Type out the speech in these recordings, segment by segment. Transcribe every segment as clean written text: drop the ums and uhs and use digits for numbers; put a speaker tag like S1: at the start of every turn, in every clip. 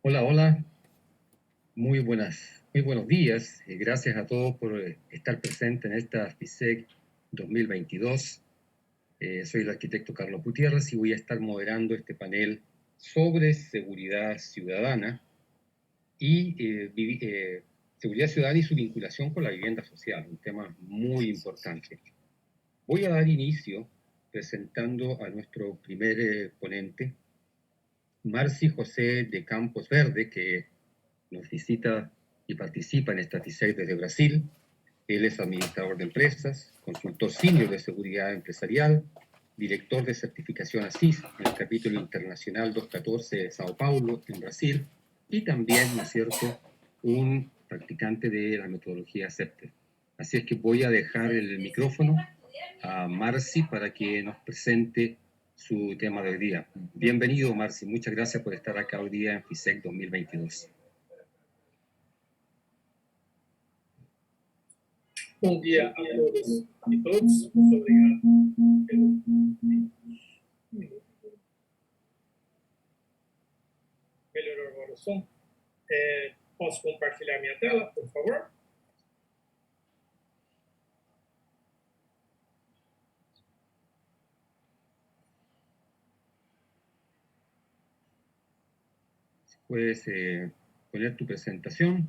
S1: Hola, hola, muy buenos días. Gracias a todos por estar presentes en esta FISEC 2022. Soy el arquitecto Carlos Gutiérrez y voy a estar moderando este panel sobre seguridad ciudadana y seguridad ciudadana y su vinculación con la vivienda social, un tema muy importante. Voy a dar inicio presentando a nuestro primer ponente, Marci José de Campos Verde, que nos visita y participa en esta FISEC desde Brasil. Él es administrador de empresas, consultor senior de seguridad empresarial, director de certificación ASIS en el capítulo internacional 214 de Sao Paulo, en Brasil, y también, ¿no es cierto?, un practicante de la metodología CEPTER. Así es que voy a dejar el micrófono a Marci para que nos presente su tema del día. Bienvenido, Marci. Muchas gracias por estar acá hoy día en FISEC 2022.
S2: Bom dia a todas e todos. Muito obrigado pelo convite. Melhorou agora o som? Posso compartilhar minha tela, por favor?
S1: Puedes poner tu presentación.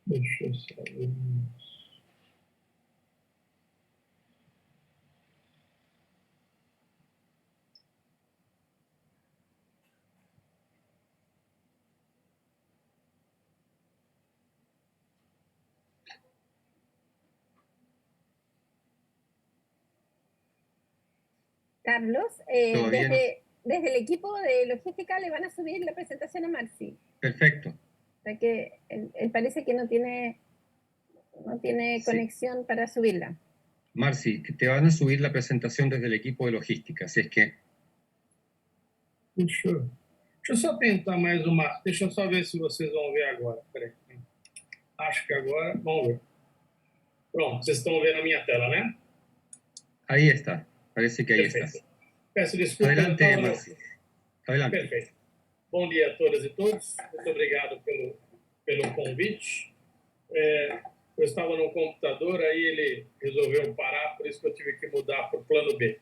S2: Deixa eu sair.
S3: Carlos, desde el equipo de logística le van a subir la presentación a Marci.
S1: Perfecto.
S3: O sea que él parece que no tiene
S1: Sí.
S3: conexión para subirla.
S1: Marci, te van a subir la presentación desde el equipo de logística, así es que...
S2: Deixa eu só tentar mais uma. Deixa eu só ver se vocês vão ver agora. Peraí. Acho que agora. Vamos ver. Pronto, vocês estão vendo a minha tela, né?
S1: Ahí está. Parece que ahí
S2: Perfeito.
S1: estás.
S2: Peço desculpa.
S1: Adelante, Marci. Adelante.
S2: Perfeito. Bom dia a todas e todos. Muito obrigado pelo convite. Eu estava no computador, aí ele resolveu parar, por isso que eu tive que mudar para o plano B.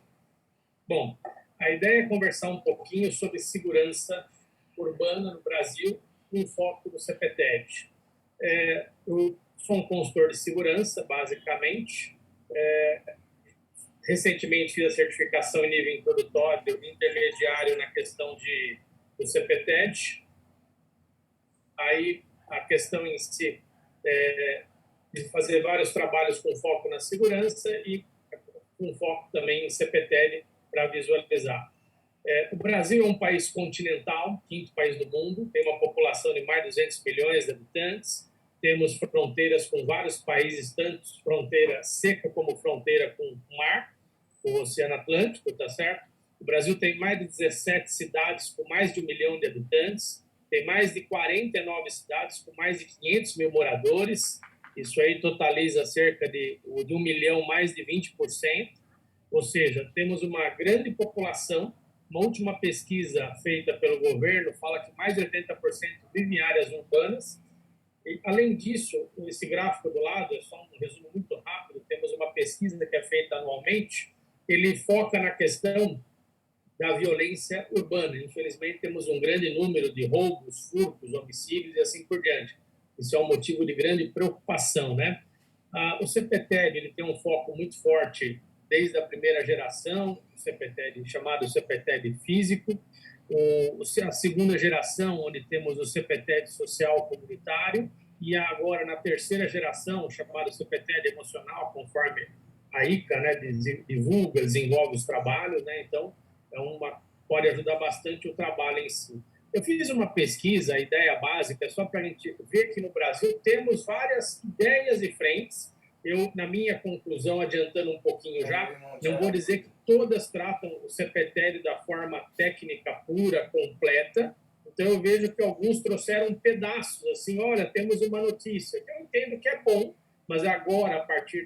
S2: Bom, a ideia é conversar um pouquinho sobre segurança urbana no Brasil, com foco no CPTED. Eu sou um consultor de segurança, basicamente. Recentemente fiz a certificação em nível introdutório, intermediário na questão do CPTED. Aí a questão em si de fazer vários trabalhos com foco na segurança e com foco também em CPTED para visualizar. O Brasil é um país continental, quinto país do mundo, tem uma população de mais de 200 milhões de habitantes, temos fronteiras com vários países, tanto fronteira seca como fronteira com o mar, o Oceano Atlântico, tá certo? O Brasil tem mais de 17 cidades com mais de 1 milhão de habitantes, tem mais de 49 cidades com mais de 500 mil moradores, isso aí totaliza cerca de 1 milhão, mais de 20%, ou seja, temos uma grande população. Uma última pesquisa feita pelo governo fala que mais de 80% vivem em áreas urbanas. E, além disso, esse gráfico do lado, é só um resumo muito rápido, temos uma pesquisa que é feita anualmente, ele foca na questão da violência urbana. Infelizmente, temos um grande número de roubos, furtos, homicídios e assim por diante. Isso é um motivo de grande preocupação, né? O CPTED ele tem um foco muito forte desde a primeira geração, o CPTED, chamado CPTED físico, a segunda geração, onde temos o CPTED social comunitário, e agora na terceira geração, chamado CPTED emocional, conforme a ICA, né, divulga, desenvolve os trabalhos, né? Então, pode ajudar bastante o trabalho em si. Eu fiz uma pesquisa, a ideia básica, só para a gente ver que no Brasil temos várias ideias e frentes eu, na minha conclusão, adiantando um pouquinho já, não vou dizer que todas tratam o CPTED da forma técnica pura, completa. Então, eu vejo que alguns trouxeram pedaços, assim, olha, temos uma notícia. Eu entendo que é bom, mas agora, a partir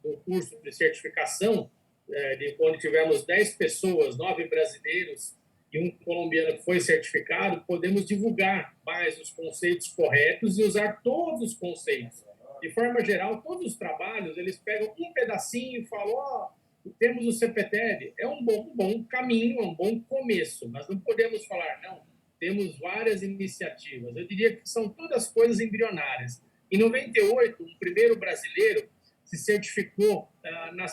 S2: do curso de certificação, de onde tivemos 10 pessoas, 9 brasileiros e um colombiano que foi certificado, podemos divulgar mais os conceitos corretos e usar todos os conceitos. De forma geral, todos os trabalhos, eles pegam um pedacinho e falam, temos o CPTED. É um bom caminho, é um bom começo, mas não podemos falar, não, temos várias iniciativas. Eu diria que são todas coisas embrionárias. Em 98, um primeiro brasileiro se certificou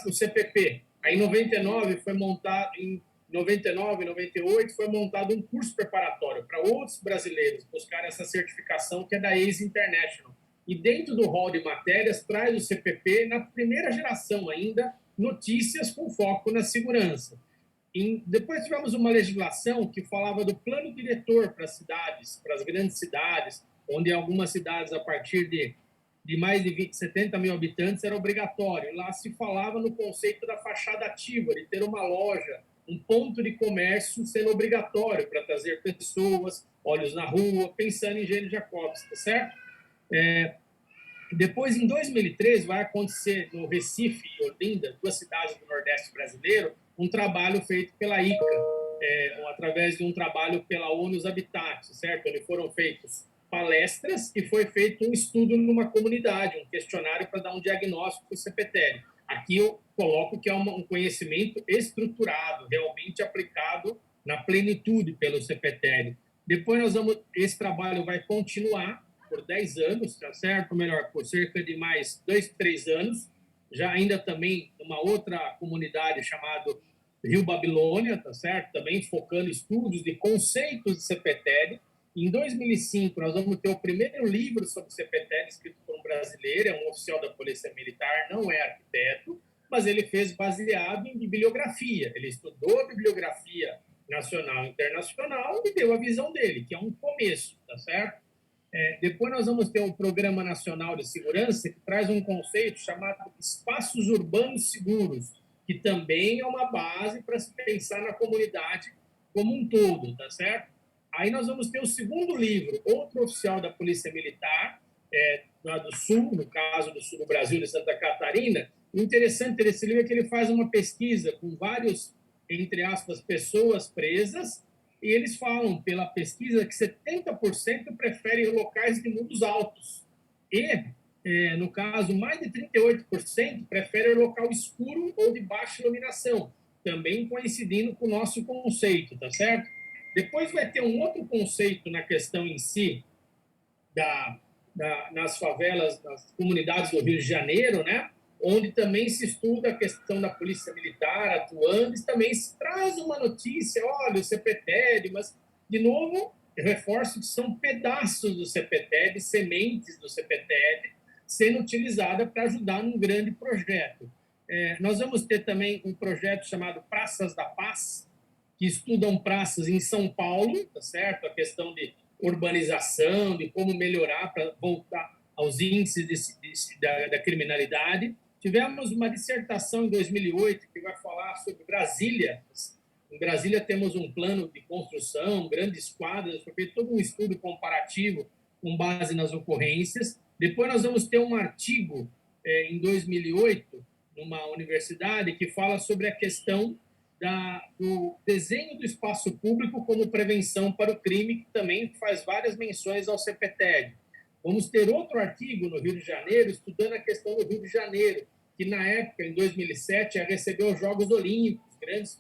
S2: no CPP. Aí, em 99, foi montado, em 99, 98, foi montado um curso preparatório para outros brasileiros buscar essa certificação, que é da ACE International. E dentro do rol de matérias, traz o CPP, na primeira geração ainda, notícias com foco na segurança. Depois tivemos uma legislação que falava do plano diretor para as cidades, para as grandes cidades, onde algumas cidades, a partir de mais de 70 mil habitantes, era obrigatório. Lá se falava no conceito da fachada ativa, de ter uma loja, um ponto de comércio sendo obrigatório para trazer pessoas, olhos na rua, pensando em Gênio Jacobs, tá certo? Depois, em 2013, vai acontecer no Recife e Olinda, duas cidades do Nordeste brasileiro, um trabalho feito pela ICA, através de um trabalho pela ONU Habitat, certo? Onde foram feitas palestras e foi feito um estudo numa comunidade, um questionário para dar um diagnóstico do CPTED. Aqui eu coloco que é um conhecimento estruturado, realmente aplicado na plenitude pelo CPTED. Depois esse trabalho vai continuar por 10 anos, tá certo? Melhor, por cerca de mais 2, 3 anos, já ainda também numa outra comunidade chamada Rio Babilônia, tá certo? Também focando estudos de conceitos de CPTED. Em 2005, nós vamos ter o primeiro livro sobre CPTED escrito por um brasileiro, é um oficial da Polícia Militar, não é arquiteto, mas ele fez baseado em bibliografia. Ele estudou a bibliografia nacional e internacional e deu a visão dele, que é um começo, tá certo? Depois nós vamos ter um Programa Nacional de Segurança que traz um conceito chamado Espaços Urbanos Seguros, que também é uma base para se pensar na comunidade como um todo, tá certo? Aí nós vamos ter o segundo livro, outro oficial da Polícia Militar, lá do Sul, no caso do Sul do Brasil, de Santa Catarina. O interessante desse livro é que ele faz uma pesquisa com vários, entre aspas, pessoas presas, e eles falam, pela pesquisa, que 70% preferem locais de muros altos. E, no caso, mais de 38% preferem local escuro ou de baixa iluminação, também coincidindo com o nosso conceito, tá certo? Depois vai ter um outro conceito na questão em si, nas favelas, nas comunidades do Rio de Janeiro, né? Onde também se estuda a questão da polícia militar atuando, e também se traz uma notícia, olha, o CPTED, mas, de novo, eu reforço que são pedaços do CPTED, sementes do CPTED, sendo utilizada para ajudar num grande projeto. Nós vamos ter também um projeto chamado Praças da Paz, que estudam praças em São Paulo, tá certo? A questão de urbanização, de como melhorar para voltar aos índices da criminalidade. Tivemos uma dissertação em 2008 que vai falar sobre Brasília. Em Brasília temos um plano de construção, grandes quadras, foi feito todo um estudo comparativo com base nas ocorrências. Depois nós vamos ter um artigo em 2008, numa universidade, que fala sobre a questão do desenho do espaço público como prevenção para o crime, que também faz várias menções ao CPTED. Vamos ter outro artigo no Rio de Janeiro, estudando a questão do Rio de Janeiro, que na época, em 2007, recebeu os Jogos Olímpicos,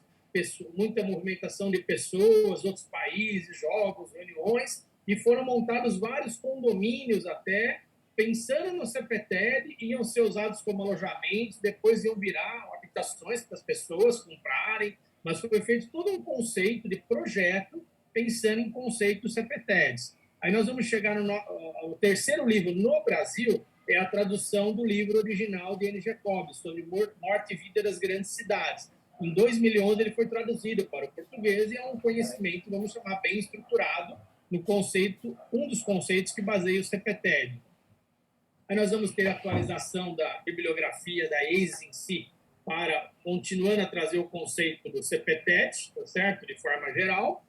S2: muita movimentação de pessoas, outros países, jogos, reuniões, e foram montados vários condomínios até, pensando no CPTED, iam ser usados como alojamentos, depois iam virar habitações para as pessoas comprarem, mas foi feito todo um conceito de projeto pensando em conceitos CPTEDs. Aí nós vamos chegar ao terceiro livro no Brasil, é a tradução do livro original de N. Jacobs, sobre morte e vida das grandes cidades. Em 2011 ele foi traduzido para o português e é um conhecimento, vamos chamar, bem estruturado no conceito, um dos conceitos que baseia o CPTED. Aí nós vamos ter a atualização da bibliografia da ACE em si, para continuando a trazer o conceito do CPTED, tá certo? De forma geral.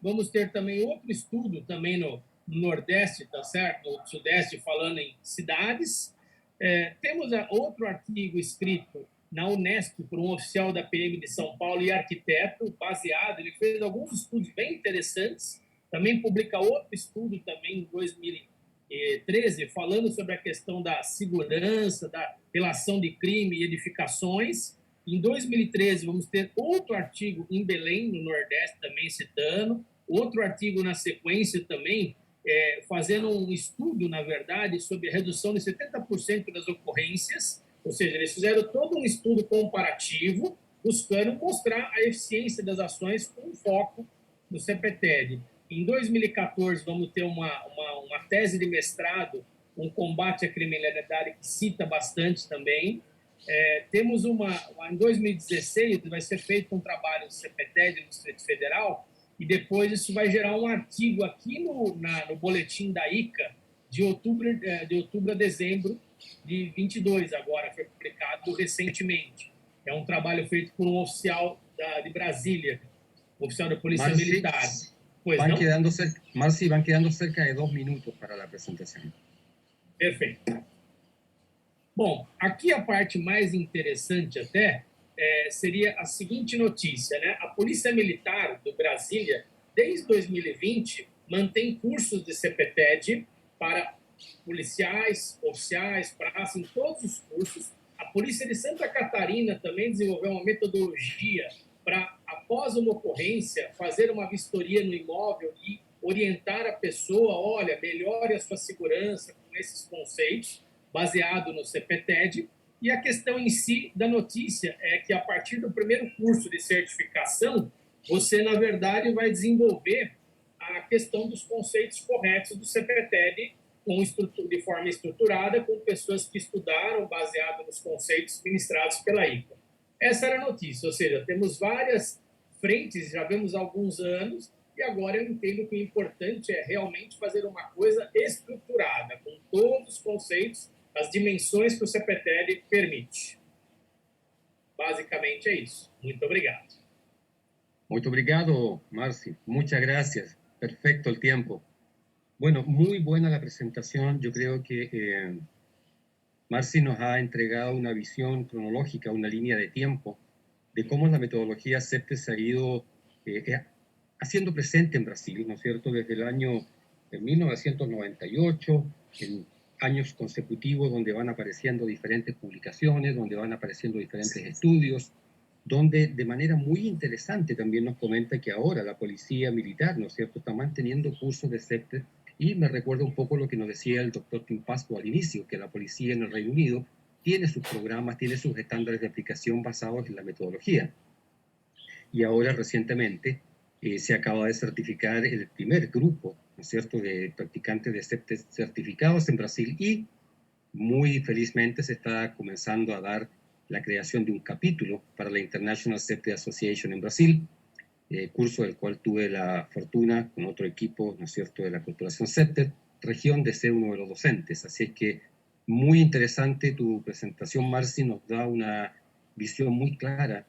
S2: Vamos ter também outro estudo também no Nordeste, tá certo? No Sudeste, falando em cidades. Temos outro artigo escrito na Unesp por um oficial da PM de São Paulo e arquiteto, baseado, ele fez alguns estudos bem interessantes, também publica outro estudo também em 2013, falando sobre a questão da segurança, da relação de crime e edificações. Em 2013, vamos ter outro artigo em Belém, no Nordeste, também citando, outro artigo na sequência também, fazendo um estudo, na verdade, sobre a redução de 70% das ocorrências, ou seja, eles fizeram todo um estudo comparativo, buscando mostrar a eficiência das ações com foco no CPTED. Em 2014, vamos ter uma tese de mestrado, um combate à criminalidade, que cita bastante também. Temos em 2016, vai ser feito um trabalho do CPTED no Distrito Federal, e depois isso vai gerar um artigo aqui no boletim da ICA, de outubro a dezembro de 22, agora foi publicado recentemente. É um trabalho feito por um oficial de Brasília, oficial da Polícia Militar.
S1: Marci, van quedando cerca de 2 minutos para a apresentação.
S2: Perfeito. Bom, aqui a parte mais interessante até seria a seguinte notícia, né? A Polícia Militar do Brasília, desde 2020, mantém cursos de CPTED para policiais, oficiais, praça, em todos os cursos. A Polícia de Santa Catarina também desenvolveu uma metodologia para, após uma ocorrência, fazer uma vistoria no imóvel e orientar a pessoa, olha, melhore a sua segurança com esses conceitos, baseado no CPTED. E a questão em si da notícia é que, a partir do primeiro curso de certificação, você, na verdade, vai desenvolver a questão dos conceitos corretos do CPTED de forma estruturada, com pessoas que estudaram baseado nos conceitos ministrados pela ICA. Essa era a notícia, ou seja, temos várias frentes, já vemos há alguns anos, e agora eu entendo que o importante é realmente fazer uma coisa estruturada, com todos os conceitos, as dimensões que o CPTED permite. Basicamente é isso. Muito obrigado.
S1: Muito obrigado, Marci. Muchas gracias. Perfecto el tiempo. Bueno, muy buena la presentación. Yo creo que Marci nos ha entregado una visión cronológica, una línea de tiempo de cómo la metodología CEPTED se ha ido haciendo presente en Brasil, ¿no es cierto? Desde el año 1998, en años consecutivos donde van apareciendo diferentes publicaciones, donde van apareciendo diferentes estudios, donde de manera muy interesante también nos comenta que ahora la policía militar, ¿no es cierto?, está manteniendo cursos de CEPTED, y me recuerda un poco lo que nos decía el doctor Tim Pascoe al inicio, que la policía en el Reino Unido tiene sus programas, tiene sus estándares de aplicación basados en la metodología. Y ahora recientemente se acaba de certificar el primer grupo, ¿no es cierto?, de practicantes de CEPTED certificados en Brasil, y muy felizmente se está comenzando a dar la creación de un capítulo para la International CEPTED Association en Brasil, curso del cual tuve la fortuna, con otro equipo, ¿no es cierto?, de la Corporación CEPTED región, de ser uno de los docentes. Así es que muy interesante tu presentación, Marci, nos da una visión muy clara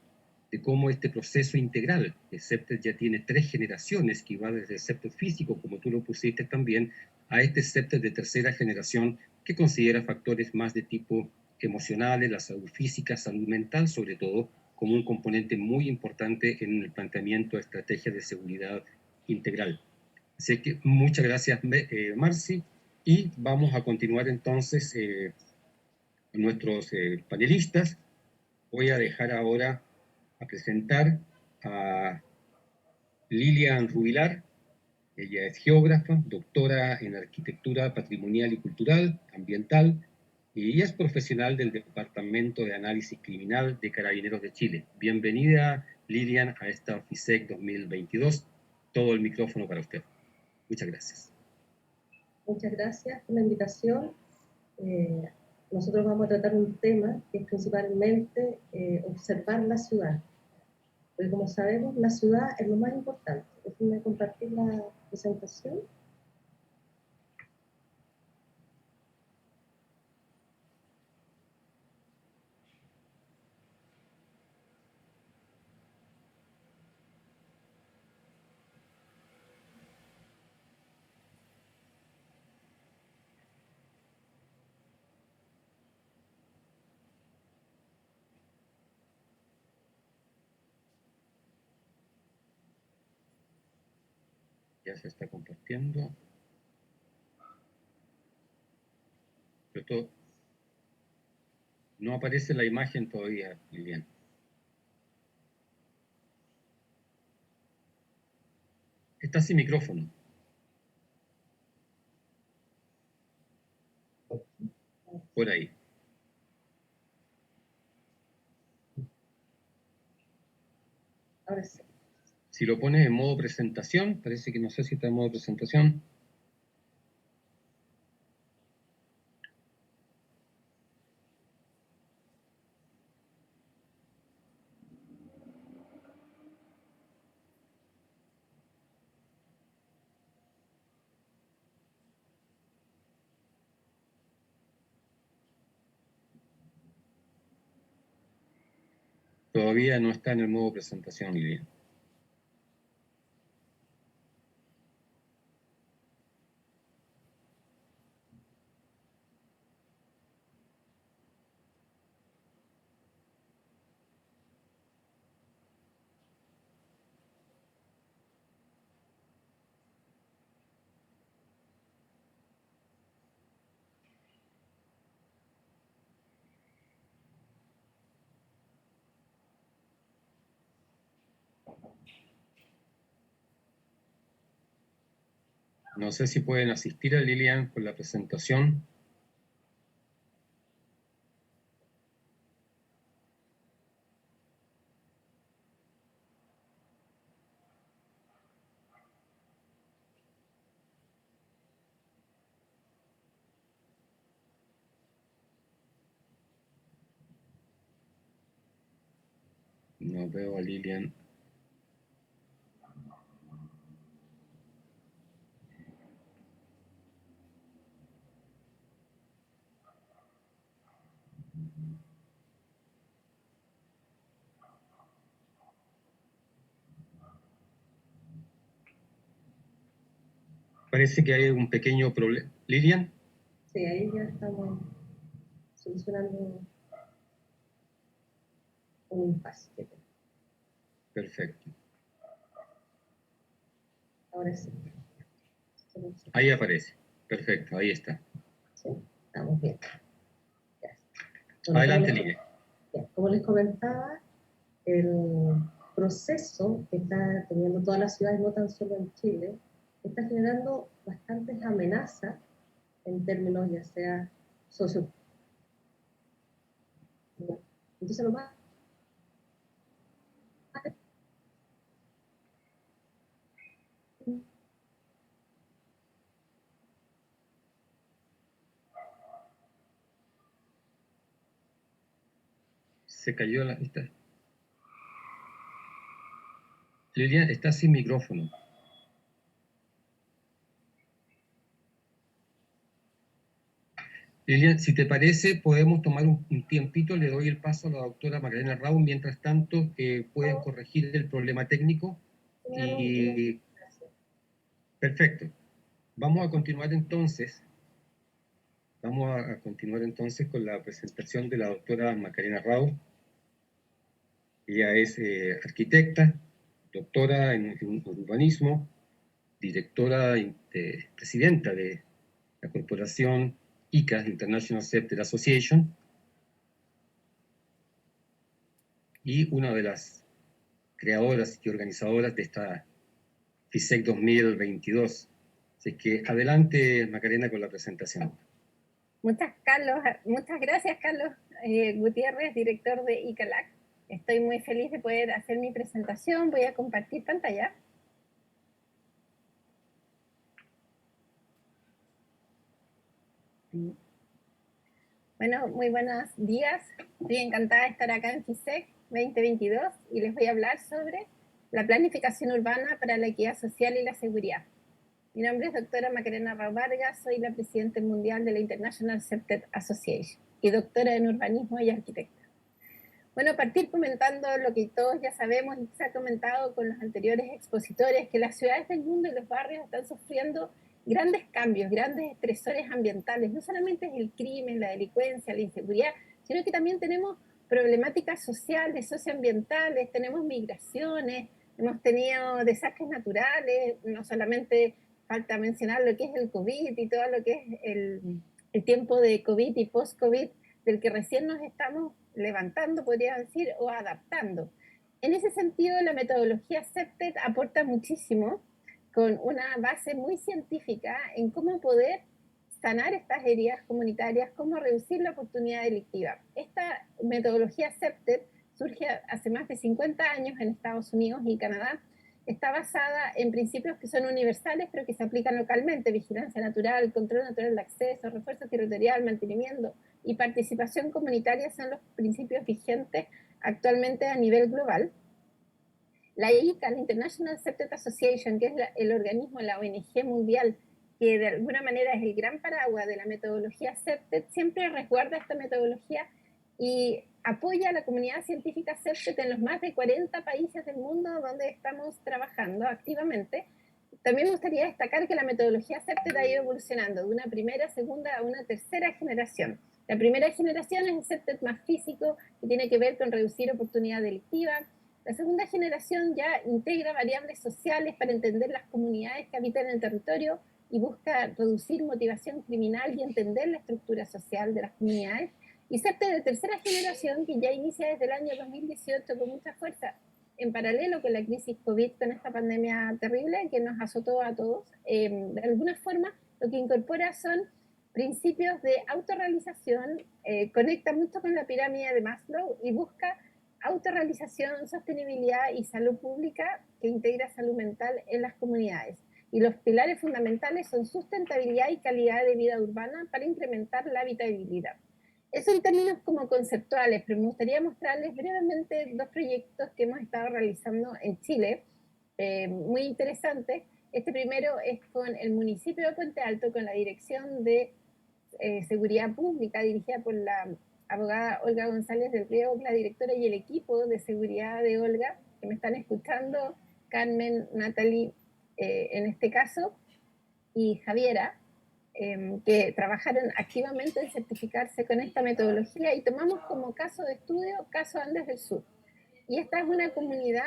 S1: de cómo este proceso integral de CEPTED ya tiene 3 generaciones, que va desde el CEPTED físico, como tú lo pusiste también, a este CEPTED de tercera generación, que considera factores más de tipo emocionales, la salud física, salud mental, sobre todo, como un componente muy importante en el planteamiento de estrategias de seguridad integral. Así que muchas gracias, Marci, y vamos a continuar entonces con nuestros panelistas. Voy a dejar ahora a presentar a Lilian Rubilar. Ella es geógrafa, doctora en arquitectura patrimonial y cultural, ambiental, y es profesional del Departamento de Análisis Criminal de Carabineros de Chile. Bienvenida, Lilian, a esta FISEC 2022. Todo el micrófono para usted. Muchas gracias.
S4: Muchas gracias por la invitación. Nosotros vamos a tratar un tema que es principalmente observar la ciudad. Porque como sabemos, la ciudad es lo más importante. Déjenme compartir la presentación.
S1: Ya se está compartiendo. Pero no aparece la imagen todavía, Lilian. Está sin micrófono. Por ahí.
S4: Ahora sí.
S1: Si lo pones en modo presentación, parece que no sé si está en modo presentación. Todavía no está en el modo presentación, Lilian. No sé si pueden asistir a Lilian con la presentación. No veo a Lilian. Parece que hay un pequeño problema. ¿Lilian?
S4: Sí, ahí ya estamos solucionando un impasse.
S1: Perfecto.
S4: Ahora sí.
S1: Ahí aparece. Perfecto, ahí está.
S4: Sí, estamos bien. Bueno,
S1: Adelante, Lilian.
S4: Como les comentaba, el proceso que está teniendo todas las ciudades, no tan solo en Chile, está generando bastantes amenazas en términos ya sea socio. Entonces lo más
S1: Se cayó la... Lilian está sin micrófono. Lilian, si te parece, podemos tomar un tiempito. Le doy el paso a la doctora Magdalena Raúl. Mientras tanto, pueden corregir el problema técnico. Y... Perfecto. Vamos a continuar entonces. Vamos a continuar entonces con la presentación de la doctora Macarena Raúl. Ella es arquitecta, doctora en urbanismo, directora, presidenta de la corporación ICA, International Scepter Association, y una de las creadoras y organizadoras de esta FISEC 2022. Así que adelante, Macarena, con la presentación.
S3: Muchas gracias, Carlos Gutiérrez, director de ICALAC. Estoy muy feliz de poder hacer mi presentación. Voy a compartir pantalla. Bueno, muy buenos días. Estoy encantada de estar acá en FISEC 2022 y les voy a hablar sobre la planificación urbana para la equidad social y la seguridad. Mi nombre es doctora Macarena Raúl Vargas, soy la presidenta mundial de la International Scepter Association y doctora en urbanismo y arquitecta. Bueno, partir comentando lo que todos ya sabemos y se ha comentado con los anteriores expositores, que las ciudades del mundo y los barrios están sufriendo grandes cambios, grandes estresores ambientales. No solamente es el crimen, la delincuencia, la inseguridad, sino que también tenemos problemáticas sociales, socioambientales, tenemos migraciones, hemos tenido desastres naturales, no solamente falta mencionar lo que es el COVID y todo lo que es el tiempo de COVID y post-COVID, del que recién nos estamos levantando, podría decir, o adaptando. En ese sentido, la metodología CEPTED aporta muchísimo, con una base muy científica en cómo poder sanar estas heridas comunitarias, cómo reducir la oportunidad delictiva. Esta metodología CEPTED surge hace más de 50 años en Estados Unidos y Canadá. Está basada en principios que son universales, pero que se aplican localmente: vigilancia natural, control natural de acceso, refuerzo territorial, mantenimiento y participación comunitaria son los principios vigentes actualmente a nivel global. La ICA, la International CEPTED Association, que es el organismo, la ONG mundial, que de alguna manera es el gran paraguas de la metodología CEPTED, siempre resguarda esta metodología y apoya a la comunidad científica CEPTED en los más de 40 países del mundo donde estamos trabajando activamente. También me gustaría destacar que la metodología CEPTED ha ido evolucionando de una primera, segunda a una tercera generación. La primera generación es el CEPTED más físico, que tiene que ver con reducir oportunidad delictiva. La segunda generación ya integra variables sociales para entender las comunidades que habitan en el territorio y busca reducir motivación criminal y entender la estructura social de las comunidades. Y CEPTED de tercera generación, que ya inicia desde el año 2018 con mucha fuerza, en paralelo con la crisis COVID, con esta pandemia terrible que nos azotó a todos. De alguna forma, lo que incorpora son principios de autorrealización, conecta mucho con la pirámide de Maslow y busca autorrealización, sostenibilidad y salud pública que integra salud mental en las comunidades. Y los pilares fundamentales son sustentabilidad y calidad de vida urbana para incrementar la habitabilidad. Eso en términos como conceptuales, pero me gustaría mostrarles brevemente dos proyectos que hemos estado realizando en Chile, muy interesantes. Este primero es con el municipio de Puente Alto, con la Dirección de Seguridad Pública, dirigida por la abogada Olga González del Río, la directora, y el equipo de seguridad de Olga, que me están escuchando, Carmen, Natalie, en este caso, y Javiera, que trabajaron activamente en certificarse con esta metodología, y tomamos como caso de estudio Caso Andes del Sur. Y esta es una comunidad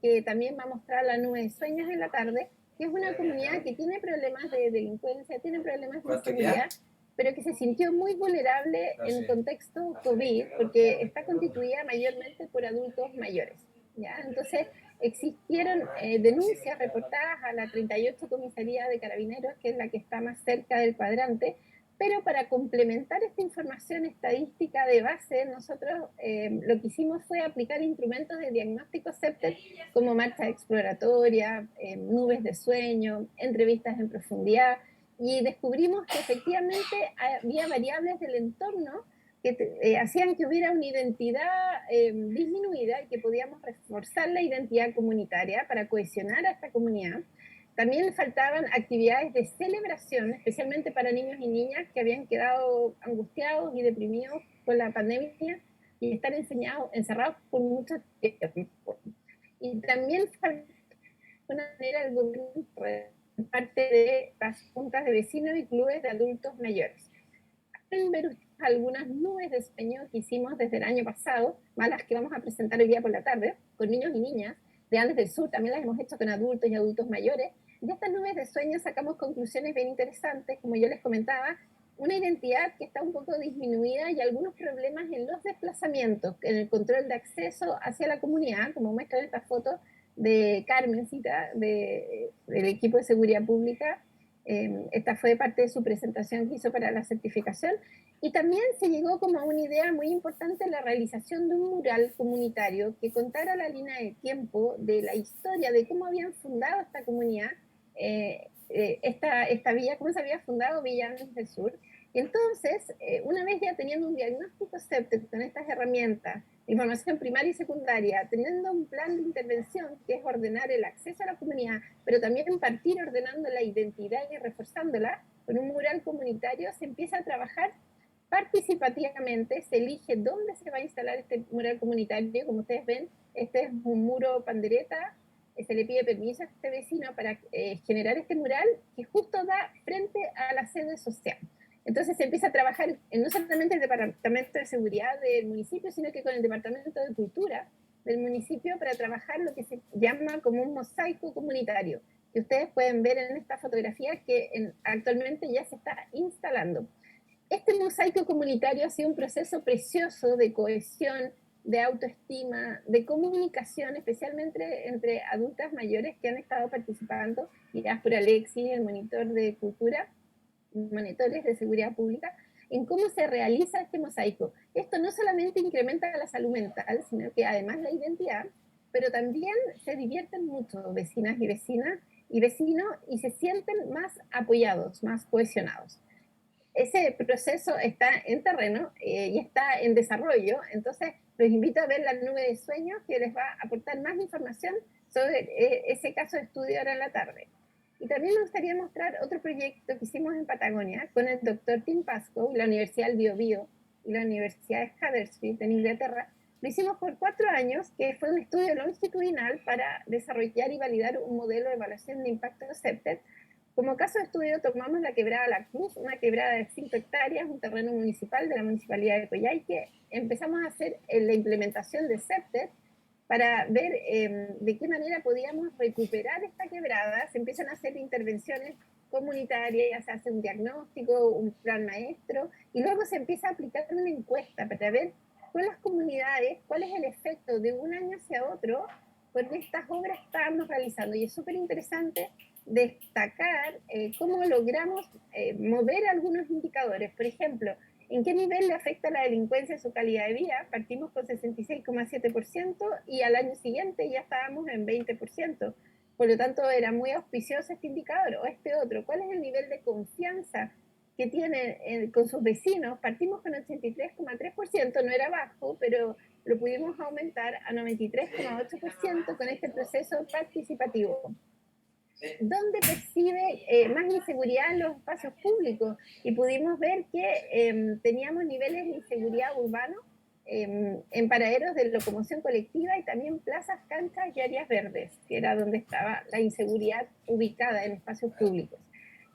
S3: que también va a mostrar la nube de sueños en la tarde, que es una comunidad que tiene problemas de delincuencia, tiene problemas de inseguridad, pero que se sintió muy vulnerable en el contexto COVID, porque está constituida mayormente por adultos mayores, ¿ya? Entonces, existieron denuncias reportadas a la 38 Comisaría de Carabineros, que es la que está más cerca del cuadrante, pero para complementar esta información estadística de base, nosotros lo que hicimos fue aplicar instrumentos de diagnóstico CEPTED como marcha exploratoria, nubes de sueño, entrevistas en profundidad, y descubrimos que efectivamente había variables del entorno que hacían que hubiera una identidad disminuida y que podíamos reforzar la identidad comunitaria para cohesionar a esta comunidad. También faltaban actividades de celebración, especialmente para niños y niñas que habían quedado angustiados y deprimidos con la pandemia y están encerrados por mucho tiempo. Y también falta una manera el gobierno parte de las juntas de vecinos y clubes de adultos mayores. Pueden ver algunas nubes de sueño que hicimos desde el año pasado, más las que vamos a presentar hoy día por la tarde, con niños y niñas de Andes del Sur. También las hemos hecho con adultos y adultos mayores. De estas nubes de sueño sacamos conclusiones bien interesantes, como yo les comentaba, una identidad que está un poco disminuida y algunos problemas en los desplazamientos, en el control de acceso hacia la comunidad, como muestra esta foto de Carmencita, del equipo de seguridad pública. Esta fue parte de su presentación que hizo para la certificación. Y también se llegó como a una idea muy importante, la realización de un mural comunitario que contara la línea de tiempo de la historia, de cómo habían fundado esta comunidad, esta villa, cómo se había fundado Villa Andes del Sur. Y entonces, una vez ya teniendo un diagnóstico CEPTED con estas herramientas, información primaria y secundaria, teniendo un plan de intervención que es ordenar el acceso a la comunidad, pero también partir ordenando la identidad y reforzándola, con un mural comunitario se empieza a trabajar participativamente, se elige dónde se va a instalar este mural comunitario. Como ustedes ven, este es un muro pandereta, se le pide permiso a este vecino para generar este mural que justo da frente a la sede social. Entonces se empieza a trabajar no solamente el Departamento de Seguridad del municipio, sino que con el Departamento de Cultura, del municipio para trabajar lo que se llama como un mosaico comunitario, que ustedes pueden ver en esta fotografía que actualmente ya se está instalando. Este mosaico comunitario ha sido un proceso precioso de cohesión, de autoestima, de comunicación, especialmente entre adultas mayores que han estado participando, guiadas por Alexis, el monitor de cultura, monitores de seguridad pública, en cómo se realiza este mosaico. Esto no solamente incrementa la salud mental, sino que además la identidad, pero también se divierten mucho vecinas y vecinos y se sienten más apoyados, más cohesionados. Ese proceso está en terreno y está en desarrollo, entonces los invito a ver la nube de sueños que les va a aportar más información sobre ese caso de estudio ahora en la tarde. Y también me gustaría mostrar otro proyecto que hicimos en Patagonia con el doctor Tim Pascoe, la Universidad del Bío Bío y la Universidad de Huddersfield en Inglaterra. Lo hicimos por 4 años, que fue un estudio longitudinal para desarrollar y validar un modelo de evaluación de impacto CEPTED. Como caso de estudio tomamos la quebrada La Cruz, una quebrada de 5 hectáreas, un terreno municipal de la Municipalidad de Coyhaique. Empezamos a hacer la implementación de CEPTED para ver de qué manera podíamos recuperar esta quebrada. Se empiezan a hacer intervenciones comunitarias, se hace un diagnóstico, un plan maestro, y luego se empieza a aplicar una encuesta para ver con las comunidades cuál es el efecto de un año hacia otro con estas obras que estábamos realizando. Y es súper interesante destacar cómo logramos mover algunos indicadores. Por ejemplo, ¿en qué nivel le afecta la delincuencia a su calidad de vida? Partimos con 66,7% y al año siguiente ya estábamos en 20%. Por lo tanto, era muy auspicioso este indicador o este otro. ¿Cuál es el nivel de confianza que tiene con sus vecinos? Partimos con 83,3%, no era bajo, pero lo pudimos aumentar a 93,8% con este proceso participativo. ¿Dónde percibe más inseguridad en los espacios públicos? Y pudimos ver que teníamos niveles de inseguridad urbano en paraderos de locomoción colectiva y también plazas, canchas y áreas verdes, que era donde estaba la inseguridad ubicada en espacios públicos.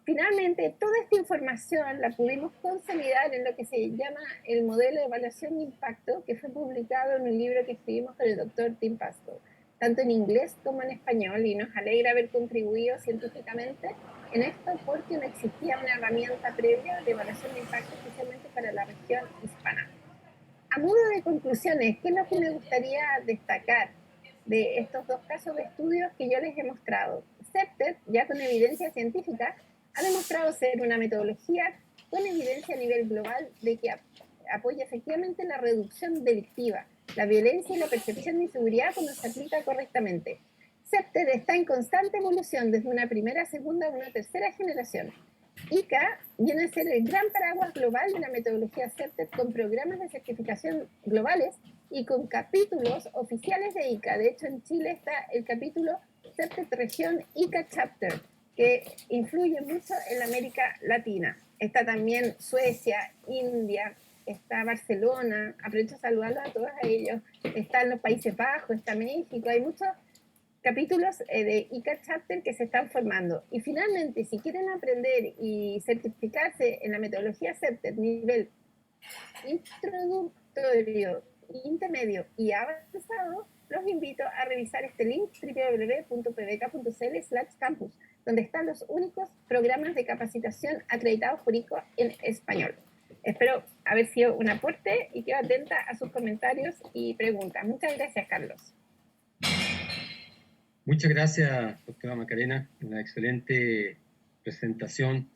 S3: Finalmente, toda esta información la pudimos consolidar en lo que se llama el modelo de evaluación de impacto, que fue publicado en un libro que escribimos con el doctor Tim Pascoe, tanto en inglés como en español, y nos alegra haber contribuido científicamente en esto porque no existía una herramienta previa de evaluación de impacto, especialmente para la región hispana. A modo de conclusiones, ¿qué es lo que me gustaría destacar de estos 2 casos de estudios que yo les he mostrado? CEPTED, ya con evidencia científica, ha demostrado ser una metodología con evidencia a nivel global de que apoya efectivamente la reducción delictiva, la violencia y la percepción de inseguridad cuando se aplica correctamente. CEPTED está en constante evolución desde una primera, segunda a una tercera generación. ICA viene a ser el gran paraguas global de la metodología CEPTED con programas de certificación globales y con capítulos oficiales de ICA. De hecho, en Chile está el capítulo CEPTED Región ICA Chapter, que influye mucho en la América Latina. Está también Suecia, India, está Barcelona, aprovecho a saludarlos a todos ellos, están los Países Bajos, está México, hay muchos capítulos de ICA Chapter que se están formando. Y finalmente, si quieren aprender y certificarse en la metodología CEPTED nivel introductorio, intermedio y avanzado, los invito a revisar este link www.pbk.cl/campus, donde están los únicos programas de capacitación acreditados por ICA en español. Espero haber sido un aporte y quedo atenta a sus comentarios y preguntas. Muchas gracias, Carlos.
S1: Muchas gracias, doctora Macarena, una excelente presentación.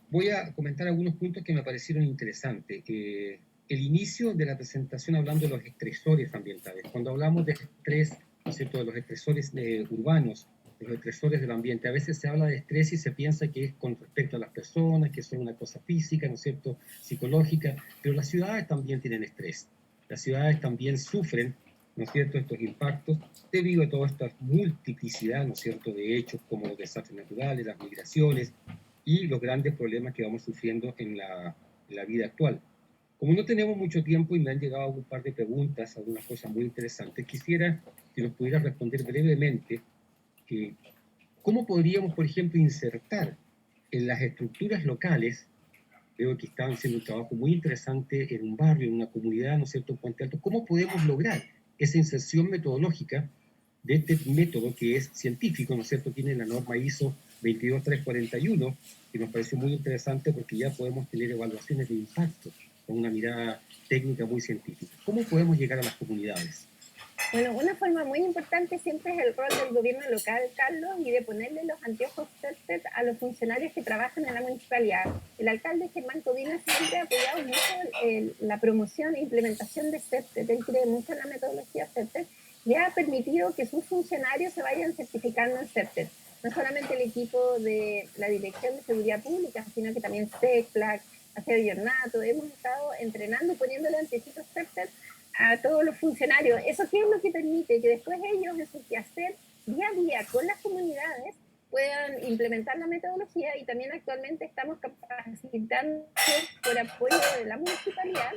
S1: Voy a comentar algunos puntos que me parecieron interesantes. El inicio de la presentación hablando de los estresores ambientales. Cuando hablamos de estrés, ¿no es cierto?, de los estresores urbanos, de los estresores del ambiente, a veces se habla de estrés y se piensa que es con respecto a las personas, que son una cosa física, ¿no es cierto?, psicológica, pero las ciudades también tienen estrés. Las ciudades también sufren, ¿no es cierto?, estos impactos debido a toda esta multiplicidad, ¿no es cierto?, de hechos como los desastres naturales, las migraciones y los grandes problemas que vamos sufriendo en la vida actual. Como no tenemos mucho tiempo y me han llegado un par de preguntas, algunas cosas muy interesantes, quisiera que nos pudiera responder brevemente cómo podríamos, por ejemplo, insertar en las estructuras locales. Veo que estaban haciendo un trabajo muy interesante en un barrio, en una comunidad, ¿no es cierto?, en Puente Alto. ¿Cómo podemos lograr esa inserción metodológica de este método que es científico, ¿no es cierto? Tiene la norma ISO 22341, que nos pareció muy interesante porque ya podemos tener evaluaciones de impacto con una mirada técnica muy científica. ¿Cómo podemos llegar a las comunidades?
S3: Bueno, una forma muy importante siempre es el rol del gobierno local, Carlos, y de ponerle los anteojos CERTET a los funcionarios que trabajan en la municipalidad. El alcalde Germán Codina siempre ha apoyado mucho la promoción e implementación de CERTET. Él cree mucho en la metodología CERTET y ha permitido que sus funcionarios se vayan certificando en CERTET. No solamente el equipo de la Dirección de Seguridad Pública, sino que también SECPLAC, Aseo y Ornato. Hemos estado entrenando, poniéndole antecitos CERTET a todos los funcionarios. ¿Eso qué es lo que permite? Que después ellos, en su quehacer día a día con las comunidades, puedan implementar la metodología, y también actualmente estamos capacitando por apoyo de la municipalidad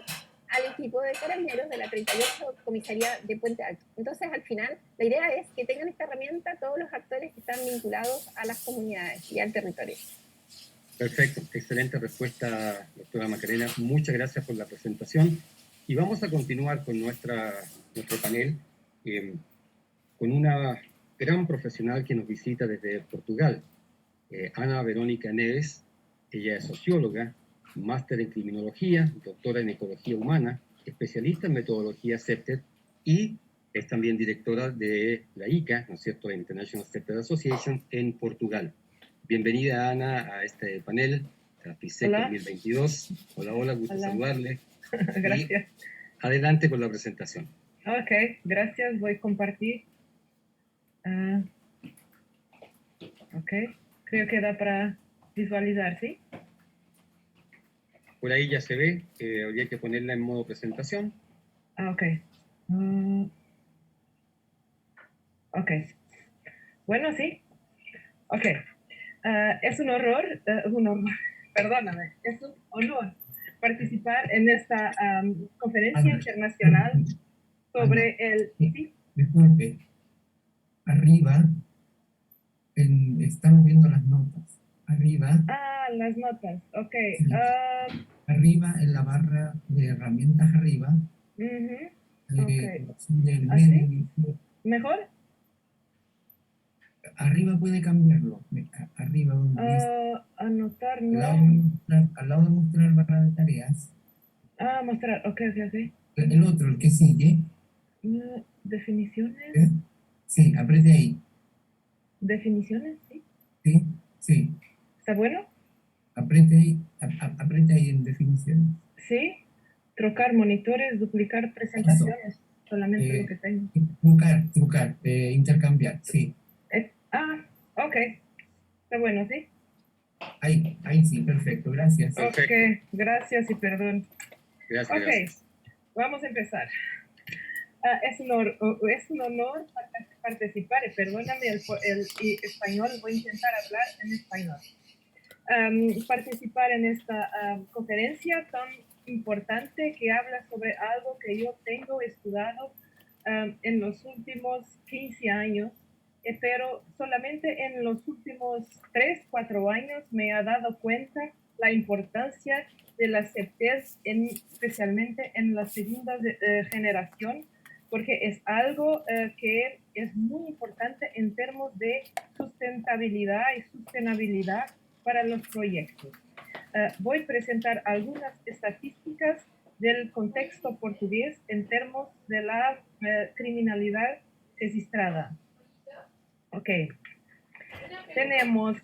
S3: al equipo de carabineros de la 38 Comisaría de Puente Alto. Entonces, al final, la idea es que tengan esta herramienta todos los actores que están vinculados a las comunidades y al territorio.
S1: Perfecto, excelente respuesta, doctora Macarena. Muchas gracias por la presentación. Y vamos a continuar con nuestro panel con una gran profesional que nos visita desde Portugal, Ana Verónica Neves. Ella es socióloga, máster en criminología, doctora en ecología humana, especialista en metodología CERTET y es también directora de la ICA, ¿no es cierto?, International CERTET Association en Portugal. Bienvenida, Ana, a este panel, a FISEC 2022. Hola, gusto saludarle.
S5: Gracias.
S1: Y adelante con la presentación.
S5: Ok, gracias. Voy a compartir. Ok, creo que da para visualizar, ¿sí?
S1: Por ahí ya se ve, habría que ponerla en modo presentación.
S5: Ok. Ok. Bueno, sí. Ok. Es un honor, perdóname, es un honor participar en esta conferencia internacional sobre el... ¿sí?
S6: Disculpe, arriba estamos viendo las notas. Arriba.
S5: Las notas, ok.
S6: Sí. Arriba, en la barra de herramientas arriba.
S5: Okay.
S6: Del
S5: ¿Así? ¿Mejor?
S6: Arriba puede cambiarlo. Arriba donde dice.
S5: Anotar, no.
S6: Al lado de mostrar barra de tareas.
S5: Mostrar, ok.
S6: El otro, el que sigue.
S5: ¿Definiciones?
S6: ¿Eh? Sí, apriete ahí.
S5: ¿Definiciones? Sí.
S6: Sí.
S5: ¿Está bueno?
S6: Apriete ahí en definiciones.
S5: Sí. Trocar monitores, duplicar presentaciones. Eso. Solamente lo que tengo.
S6: Trucar, intercambiar, sí.
S5: Ok. Está bueno, ¿sí?
S6: Ahí sí, perfecto, gracias.
S5: Ok, gracias y perdón.
S1: Gracias.
S5: Vamos a empezar. Es un honor participar, perdóname el español, voy a intentar hablar en español. Participar en esta conferencia tan importante que habla sobre algo que yo tengo estudiado en los últimos 15 años, pero solamente en los últimos 3-4 años me he dado cuenta la importancia de la CERTET, especialmente en la segunda generación, porque es algo que es muy importante en términos de sustentabilidad y sostenibilidad para los proyectos. Voy a presentar algunas estadísticas del contexto portugués en términos de la criminalidad registrada. Ok. Tenemos,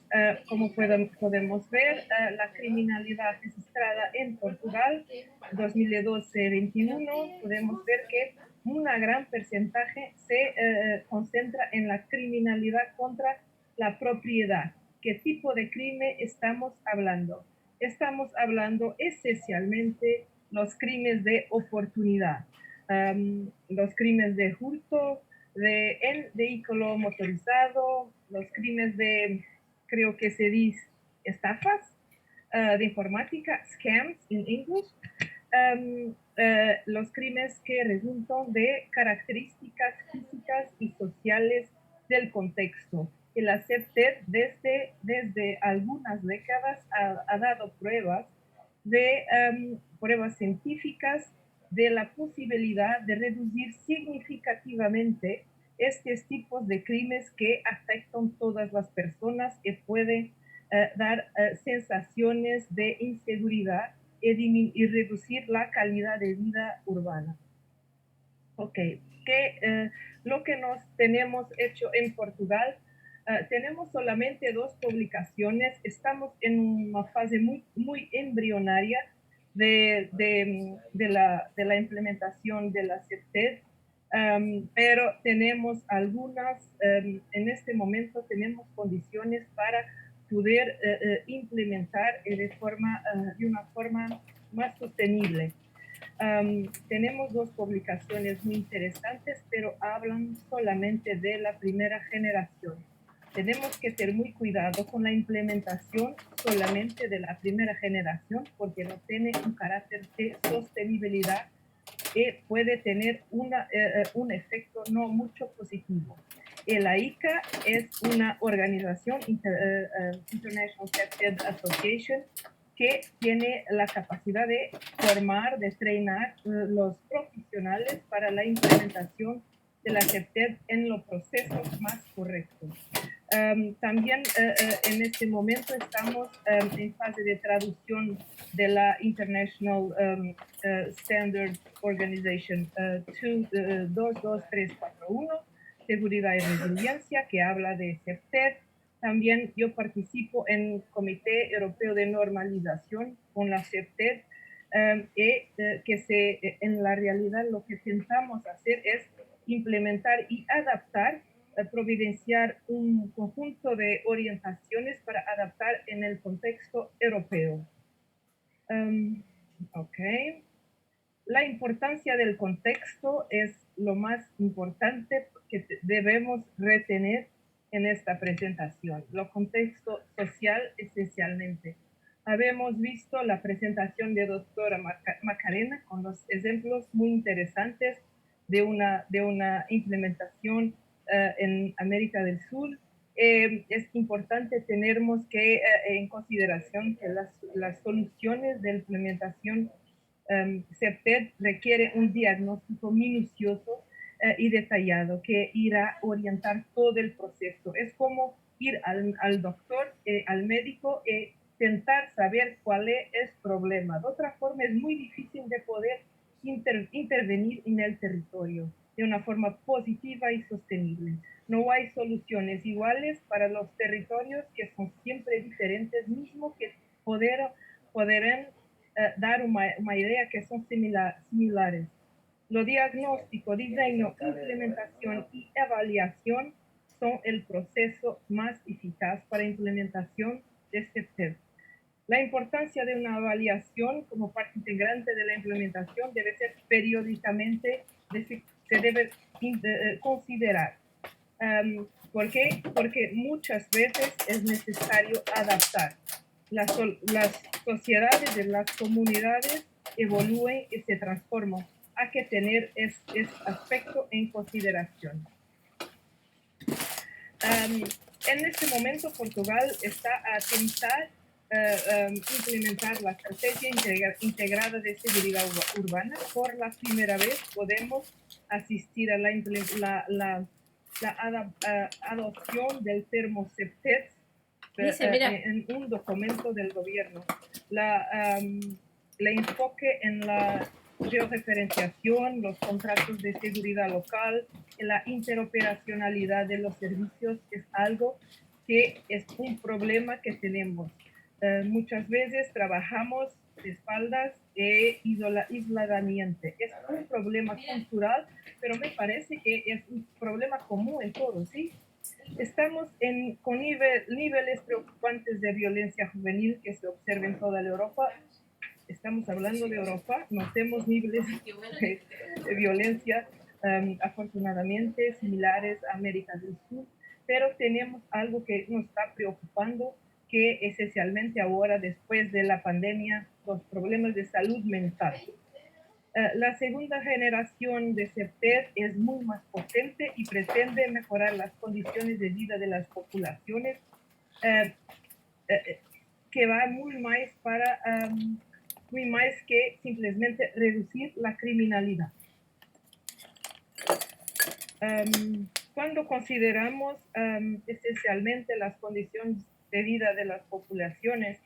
S5: como podemos ver, la criminalidad registrada en Portugal 2012-21. Podemos ver que un gran porcentaje se concentra en la criminalidad contra la propiedad. ¿Qué tipo de crimen estamos hablando? Estamos hablando esencialmente los crímenes de oportunidad, los crímenes de hurto, de vehículo motorizado, los crímenes de, creo que se dice, estafas, de informática, scams en inglés, los crímenes que resultan de características físicas y sociales del contexto. Y la CERTET desde algunas décadas ha dado pruebas científicas de la posibilidad de reducir significativamente estos tipos de crímenes que afectan a todas las personas y pueden dar sensaciones de inseguridad y reducir la calidad de vida urbana. Ok, lo que nos tenemos hecho en Portugal, tenemos solamente 2 publicaciones, estamos en una fase muy embrionaria de la implementación de la CEPTED, pero tenemos algunas, en este momento tenemos condiciones para poder implementar de una forma más sostenible. Tenemos 2 publicaciones muy interesantes, pero hablan solamente de la primera generación. Tenemos que tener muy cuidado con la implementación solamente de la primera generación, porque no tiene un carácter de sostenibilidad y puede tener un efecto no mucho positivo. La ICA es una organización, International CEPTED Association, que tiene la capacidad de formar, de entrenar los profesionales para la implementación de la CEPTED en los procesos más correctos. También en este momento estamos en fase de traducción de la International Standard Organization 22341, Seguridad y Resiliencia, que habla de CEPTED. También yo participo en el Comité Europeo de Normalización con la CEPTED, en la realidad lo que intentamos hacer es implementar y adaptar, providenciar un conjunto de orientaciones para adaptar en el contexto europeo. La importancia del contexto es lo más importante que debemos retener en esta presentación. Lo contexto social esencialmente. Habemos visto la presentación de doctora Macarena con los ejemplos muy interesantes de una implementación en América del Sur. Es importante tenermos que en consideración que las soluciones de implementación CEPTED requiere un diagnóstico minucioso y detallado que irá a orientar todo el proceso. Es como ir al doctor, al médico, y intentar saber cuál es el problema. De otra forma, es muy difícil de poder intervenir en el territorio de una forma positiva y sostenible. No hay soluciones iguales para los territorios que son siempre diferentes, mismo que podrán dar una idea que son similares. Lo diagnóstico, diseño, implementación y evaluación son el proceso más eficaz para implementación de CEPTED. La importancia de una evaluación como parte integrante de la implementación debe ser periódicamente, se debe considerar. ¿Por qué? Porque muchas veces es necesario adaptar. Las sociedades de las comunidades evolúen y se transforman. Hay que tener este aspecto en consideración. En este momento, Portugal está a tentar implementar la estrategia integrada de seguridad urbana. Por la primera vez podemos asistir a la adopción del termo CEPTED en un documento del gobierno. El enfoque en la georreferenciación, los contratos de seguridad local, la interoperacionalidad de los servicios es algo que es un problema que tenemos. Muchas veces trabajamos de espaldas e aislamiento. Es un problema cultural, pero me parece que es un problema común en todos, ¿sí? Estamos con niveles preocupantes de violencia juvenil que se observan en toda la Europa. Estamos hablando de Europa, no tenemos niveles de violencia afortunadamente similares a América del Sur, pero tenemos algo que nos está preocupando, que esencialmente ahora, después de la pandemia, los problemas de salud mental. La segunda generación de CEPTED es muy más potente y pretende mejorar las condiciones de vida de las poblaciones, que va muy más para muy más que simplemente reducir la criminalidad. Cuando consideramos esencialmente las condiciones de vida de las poblaciones,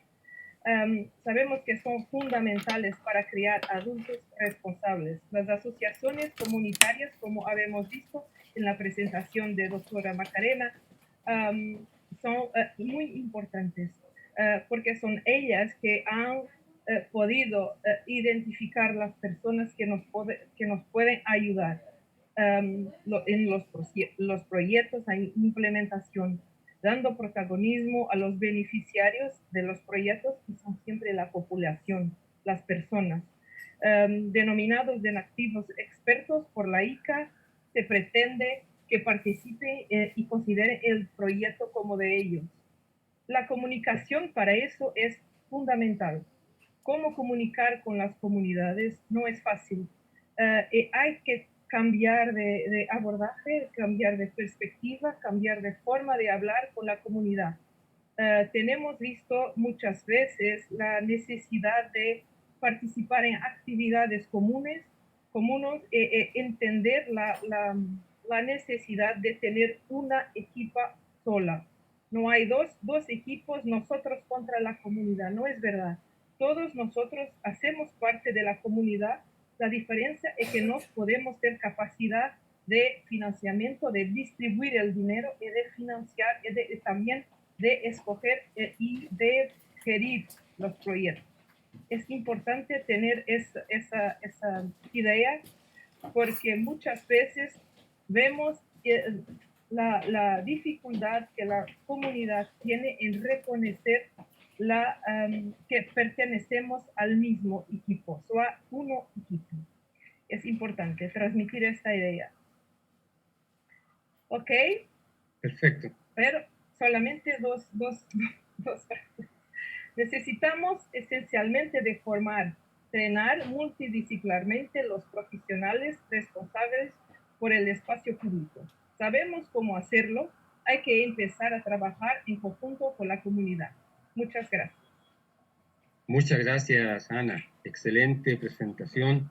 S5: sabemos que son fundamentales para crear adultos responsables. Las asociaciones comunitarias, como habíamos visto en la presentación de doctora Macarena, son muy importantes porque son ellas que han podido identificar las personas que nos pueden ayudar en los proyectos de implementación, dando protagonismo a los beneficiarios de los proyectos, que son siempre la población, las personas. Denominados de activos expertos por la ICA, se pretende que participen y consideren el proyecto como de ellos. La comunicación para eso es fundamental. Cómo comunicar con las comunidades no es fácil. Hay que cambiar de abordaje, cambiar de perspectiva, cambiar de forma de hablar con la comunidad. Tenemos visto muchas veces la necesidad de participar en actividades comunes, entender la necesidad de tener una equipa sola. No hay dos equipos, nosotros contra la comunidad, no es verdad. Todos nosotros hacemos parte de la comunidad. La diferencia es que no podemos tener capacidad de financiamiento, de distribuir el dinero y de financiar y también de escoger y de gerir los proyectos. Es importante tener esa idea porque muchas veces vemos la dificultad que la comunidad tiene en reconocer que pertenecemos al mismo equipo, o a uno equipo. Es importante transmitir esta idea. ¿Ok?
S1: Perfecto.
S5: Pero solamente dos frases. Necesitamos esencialmente de formar, entrenar multidisciplinarmente los profesionales responsables por el espacio público. Sabemos cómo hacerlo, hay que empezar a trabajar en conjunto con la comunidad. Muchas gracias.
S1: Muchas gracias, Ana. Excelente presentación.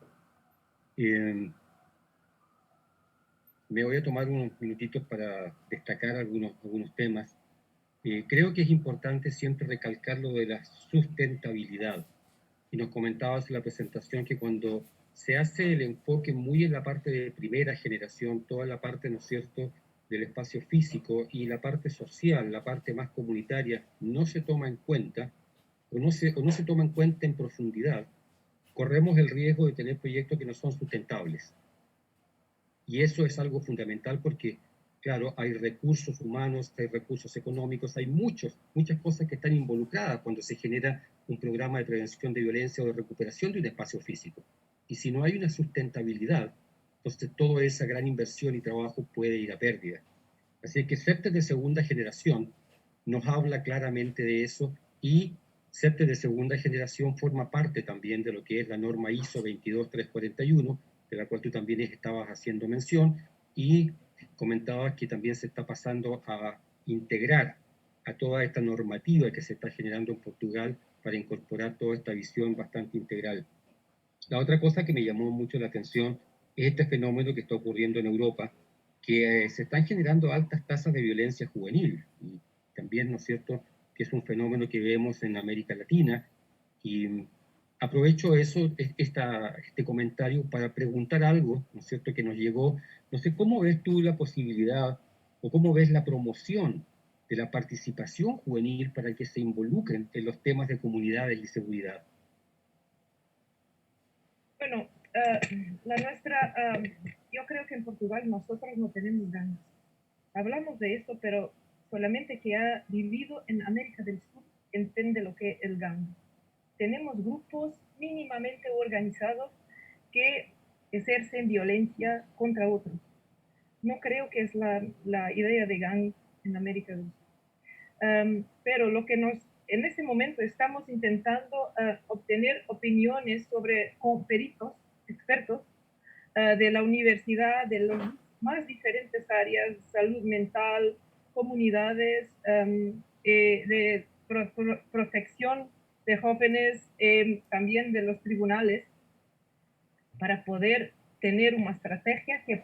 S1: Me voy a tomar unos minutitos para destacar algunos temas. Creo que es importante siempre recalcar lo de la sustentabilidad. Y nos comentabas en la presentación que cuando se hace el enfoque muy en la parte de primera generación, toda la parte, ¿no es cierto?, del espacio físico y la parte social, la parte más comunitaria, no se toma en cuenta o no se toma en cuenta en profundidad, corremos el riesgo de tener proyectos que no son sustentables. Y eso es algo fundamental porque, claro, hay recursos humanos, hay recursos económicos, hay muchas cosas que están involucradas cuando se genera un programa de prevención de violencia o de recuperación de un espacio físico. Y si no hay una sustentabilidad, entonces toda esa gran inversión y trabajo puede ir a pérdida. Así que CEPTES de segunda generación nos habla claramente de eso y CEPTES de segunda generación forma parte también de lo que es la norma ISO 22341, de la cual tú también estabas haciendo mención, y comentabas que también se está pasando a integrar a toda esta normativa que se está generando en Portugal para incorporar toda esta visión bastante integral. La otra cosa que me llamó mucho la atención es este fenómeno que está ocurriendo en Europa, que se están generando altas tasas de violencia juvenil, y también, ¿no es cierto?, que es un fenómeno que vemos en América Latina, y aprovecho este comentario para preguntar algo, ¿no es cierto?, que nos llegó. No sé, ¿cómo ves tú la posibilidad o cómo ves la promoción de la participación juvenil para que se involucren en los temas de comunidades y seguridad?
S5: Bueno, yo creo que en Portugal nosotros no tenemos ganas. Hablamos de esto, pero solamente que ha vivido en América del Sur entiende lo que es el gang. Tenemos grupos mínimamente organizados que ejercen violencia contra otros. No creo que es la idea de gang en América del Sur. Pero lo que en este momento estamos intentando obtener opiniones con peritos, expertos de la universidad, de las más diferentes áreas, salud mental, comunidades, de protección de jóvenes, también de los tribunales, para poder tener una estrategia que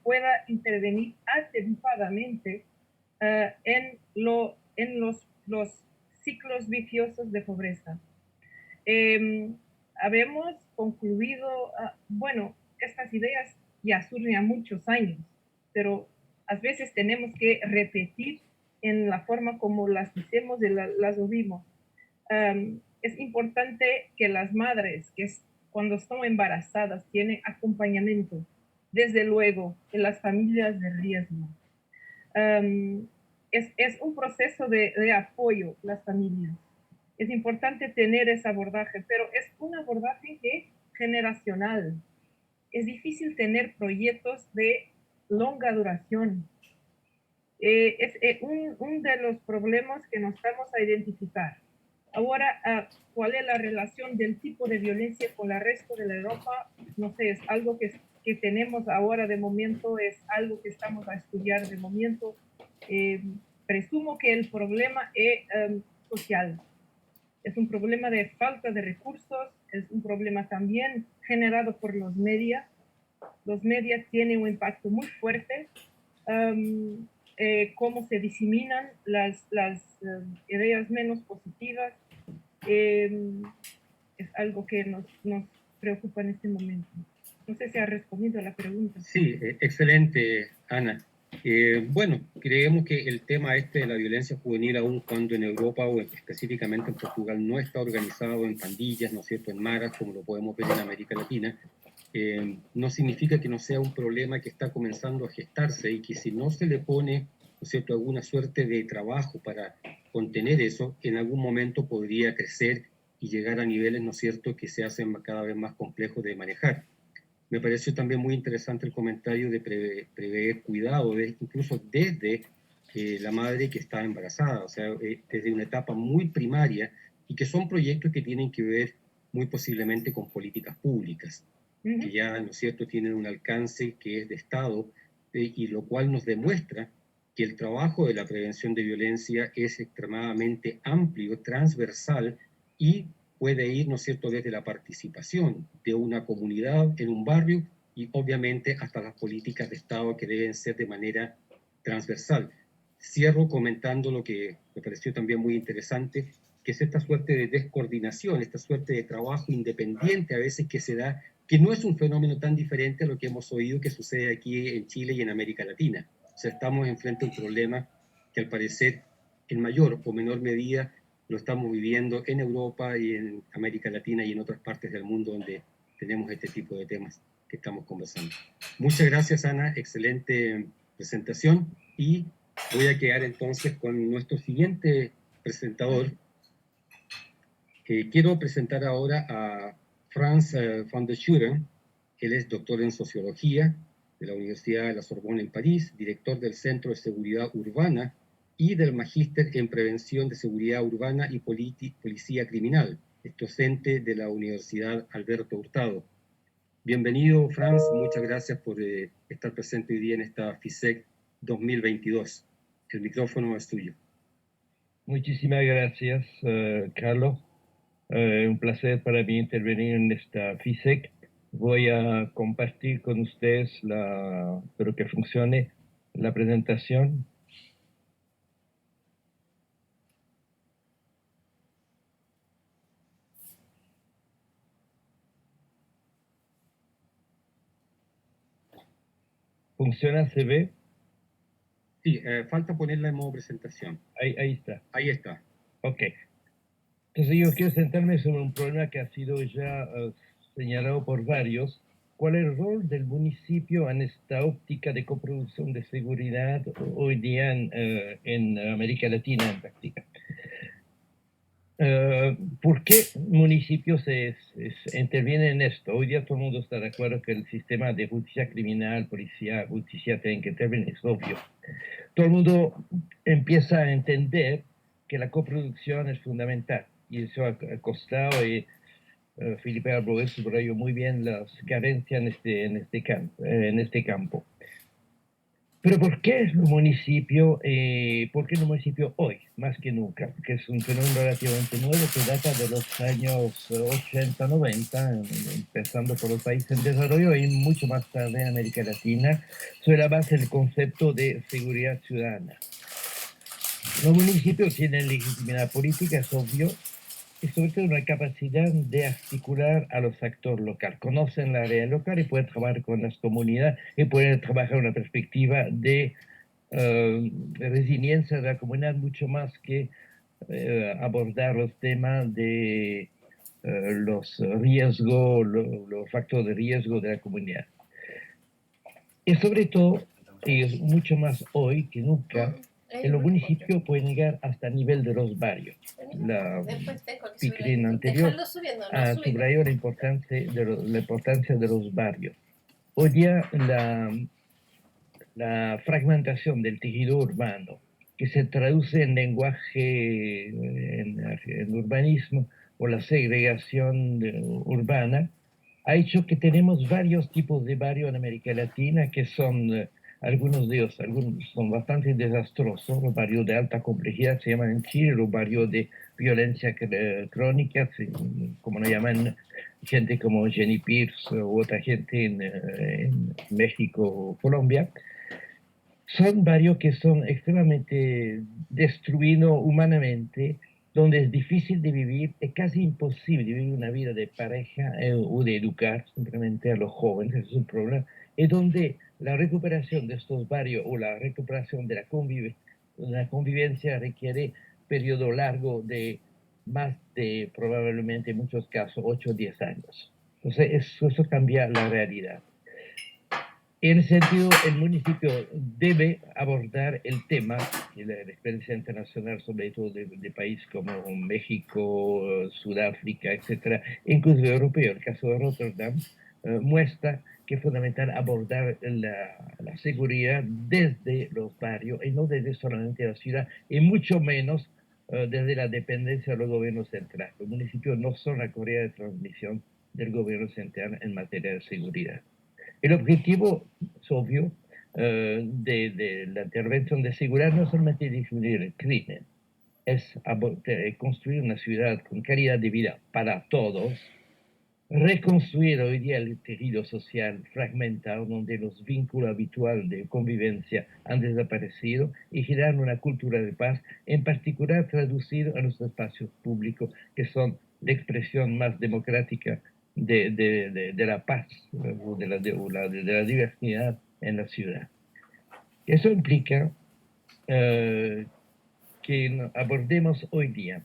S5: pueda intervenir atempadamente en los ciclos viciosos de pobreza. Habemos concluido, bueno, estas ideas ya surgen a muchos años, pero a veces tenemos que repetir en la forma como las hicimos y las oímos. Es importante que las madres, cuando están embarazadas, tienen acompañamiento, desde luego, en las familias de riesgo. Es un proceso de apoyo las familias. Es importante tener ese abordaje, pero es un abordaje generacional. Es difícil tener proyectos de longa duración. Es un de los problemas que nos vamos a identificar. Ahora, ¿cuál es la relación del tipo de violencia con el resto de la Europa? No sé, es algo que tenemos ahora de momento, es algo que estamos a estudiar de momento. Presumo que el problema es social. Es un problema de falta de recursos, es un problema también generado por los medios. Los medios tienen un impacto muy fuerte. Cómo se diseminan las ideas menos positivas, es algo que nos preocupa en este momento. No sé si ha respondido a la pregunta.
S1: Sí, excelente, Ana. Bueno, creemos que el tema de la violencia juvenil, aun cuando en Europa o específicamente en Portugal no está organizado en pandillas, ¿no es cierto?, en maras, como lo podemos ver en América Latina, no significa que no sea un problema que está comenzando a gestarse y que si no se le pone, ¿no es cierto?, alguna suerte de trabajo para contener eso, en algún momento podría crecer y llegar a niveles, ¿no es cierto?, que se hacen cada vez más complejos de manejar. Me pareció también muy interesante el comentario de prever cuidado, incluso desde la madre que está embarazada, o sea, desde una etapa muy primaria, y que son proyectos que tienen que ver muy posiblemente con políticas públicas, que ya, ¿no es cierto?, tienen un alcance que es de Estado, y lo cual nos demuestra que el trabajo de la prevención de violencia es extremadamente amplio, transversal, y puede ir, ¿no es cierto?, desde la participación de una comunidad en un barrio y obviamente hasta las políticas de Estado que deben ser de manera transversal. Cierro comentando lo que me pareció también muy interesante, que es esta suerte de descoordinación, esta suerte de trabajo independiente a veces que se da, que no es un fenómeno tan diferente a lo que hemos oído que sucede aquí en Chile y en América Latina. O sea, estamos enfrente a un problema que al parecer en mayor o menor medida lo estamos viviendo en Europa y en América Latina y en otras partes del mundo donde tenemos este tipo de temas que estamos conversando. Muchas gracias, Ana, excelente presentación, y voy a quedar entonces con nuestro siguiente presentador. Quiero presentar ahora a Frans van der Schuren. Él es doctor en Sociología de la Universidad de la Sorbona en París, director del Centro de Seguridad Urbana y del Magíster en Prevención de Seguridad Urbana y Policía Criminal, es docente de la Universidad Alberto Hurtado. Bienvenido, Frans, muchas gracias por estar presente hoy día en esta FISEC 2022. El micrófono es tuyo.
S7: Muchísimas gracias, Carlos. Un placer para mí intervenir en esta FISEC. Voy a compartir con ustedes, espero que funcione, la presentación. ¿Funciona? ¿Se ve?
S1: Sí, falta ponerla en modo presentación.
S7: Ahí está.
S1: Ahí está.
S7: Ok. Entonces yo quiero centrarme sobre un problema que ha sido ya señalado por varios. ¿Cuál es el rol del municipio en esta óptica de coproducción de seguridad hoy día en América Latina en práctica? ¿Por qué municipios intervienen en esto? Hoy día todo el mundo está de acuerdo que el sistema de justicia criminal, policía, justicia tienen que intervenir, es obvio. Todo el mundo empieza a entender que la coproducción es fundamental y eso ha costado, y Felipe Arbroez subrayó muy bien las carencias en este campo. Pero ¿por qué el municipio? ¿Por qué el municipio hoy, más que nunca? Porque es un fenómeno relativamente nuevo que data de los años 80, 90, empezando por los países en desarrollo y mucho más tarde en América Latina, sobre la base del concepto de seguridad ciudadana. Los municipios tienen legitimidad política, es obvio, y sobre todo una capacidad de articular a los actores locales. Conocen la realidad local y pueden trabajar con las comunidades y pueden trabajar una perspectiva de resiliencia de la comunidad mucho más que abordar los temas de los riesgos, los factores de riesgo de la comunidad. Y sobre todo, y mucho más hoy que nunca, en los municipios pueden llegar hasta el nivel de los barrios. La Picrin anterior subrayó la importancia de los barrios. Hoy día la fragmentación del tejido urbano, que se traduce en lenguaje, en urbanismo, o la segregación urbana, ha hecho que tenemos varios tipos de barrios en América Latina que son, algunos de ellos, algunos son bastante desastrosos. Los barrios de alta complejidad se llaman en Chile, los barrios de violencia crónica, como lo llaman gente como Jenny Pierce u otra gente en México o Colombia. Son barrios que son extremadamente destruidos humanamente, donde es difícil de vivir, es casi imposible vivir una vida de pareja o de educar simplemente a los jóvenes, ese es un problema, y donde la recuperación de estos barrios o la recuperación de la convivencia requiere periodo largo de más de probablemente en muchos casos 8 o 10 años. Entonces eso cambia la realidad. En ese sentido, el municipio debe abordar el tema de la experiencia internacional, sobre todo de países como México, Sudáfrica, etcétera, incluso europeo. El caso de Rotterdam muestra que es fundamental abordar la seguridad desde los barrios y no desde solamente la ciudad, y mucho menos desde la dependencia de los gobiernos centrales. Los municipios no son la correa de transmisión del gobierno central en materia de seguridad. El objetivo es obvio de la intervención de seguridad no solamente disminuir el crimen, es construir una ciudad con calidad de vida para todos, reconstruir hoy día el tejido social fragmentado donde los vínculos habituales de convivencia han desaparecido y generar una cultura de paz, en particular traducido a los espacios públicos que son la expresión más democrática de la paz o de la diversidad en la ciudad. Eso implica que abordemos hoy día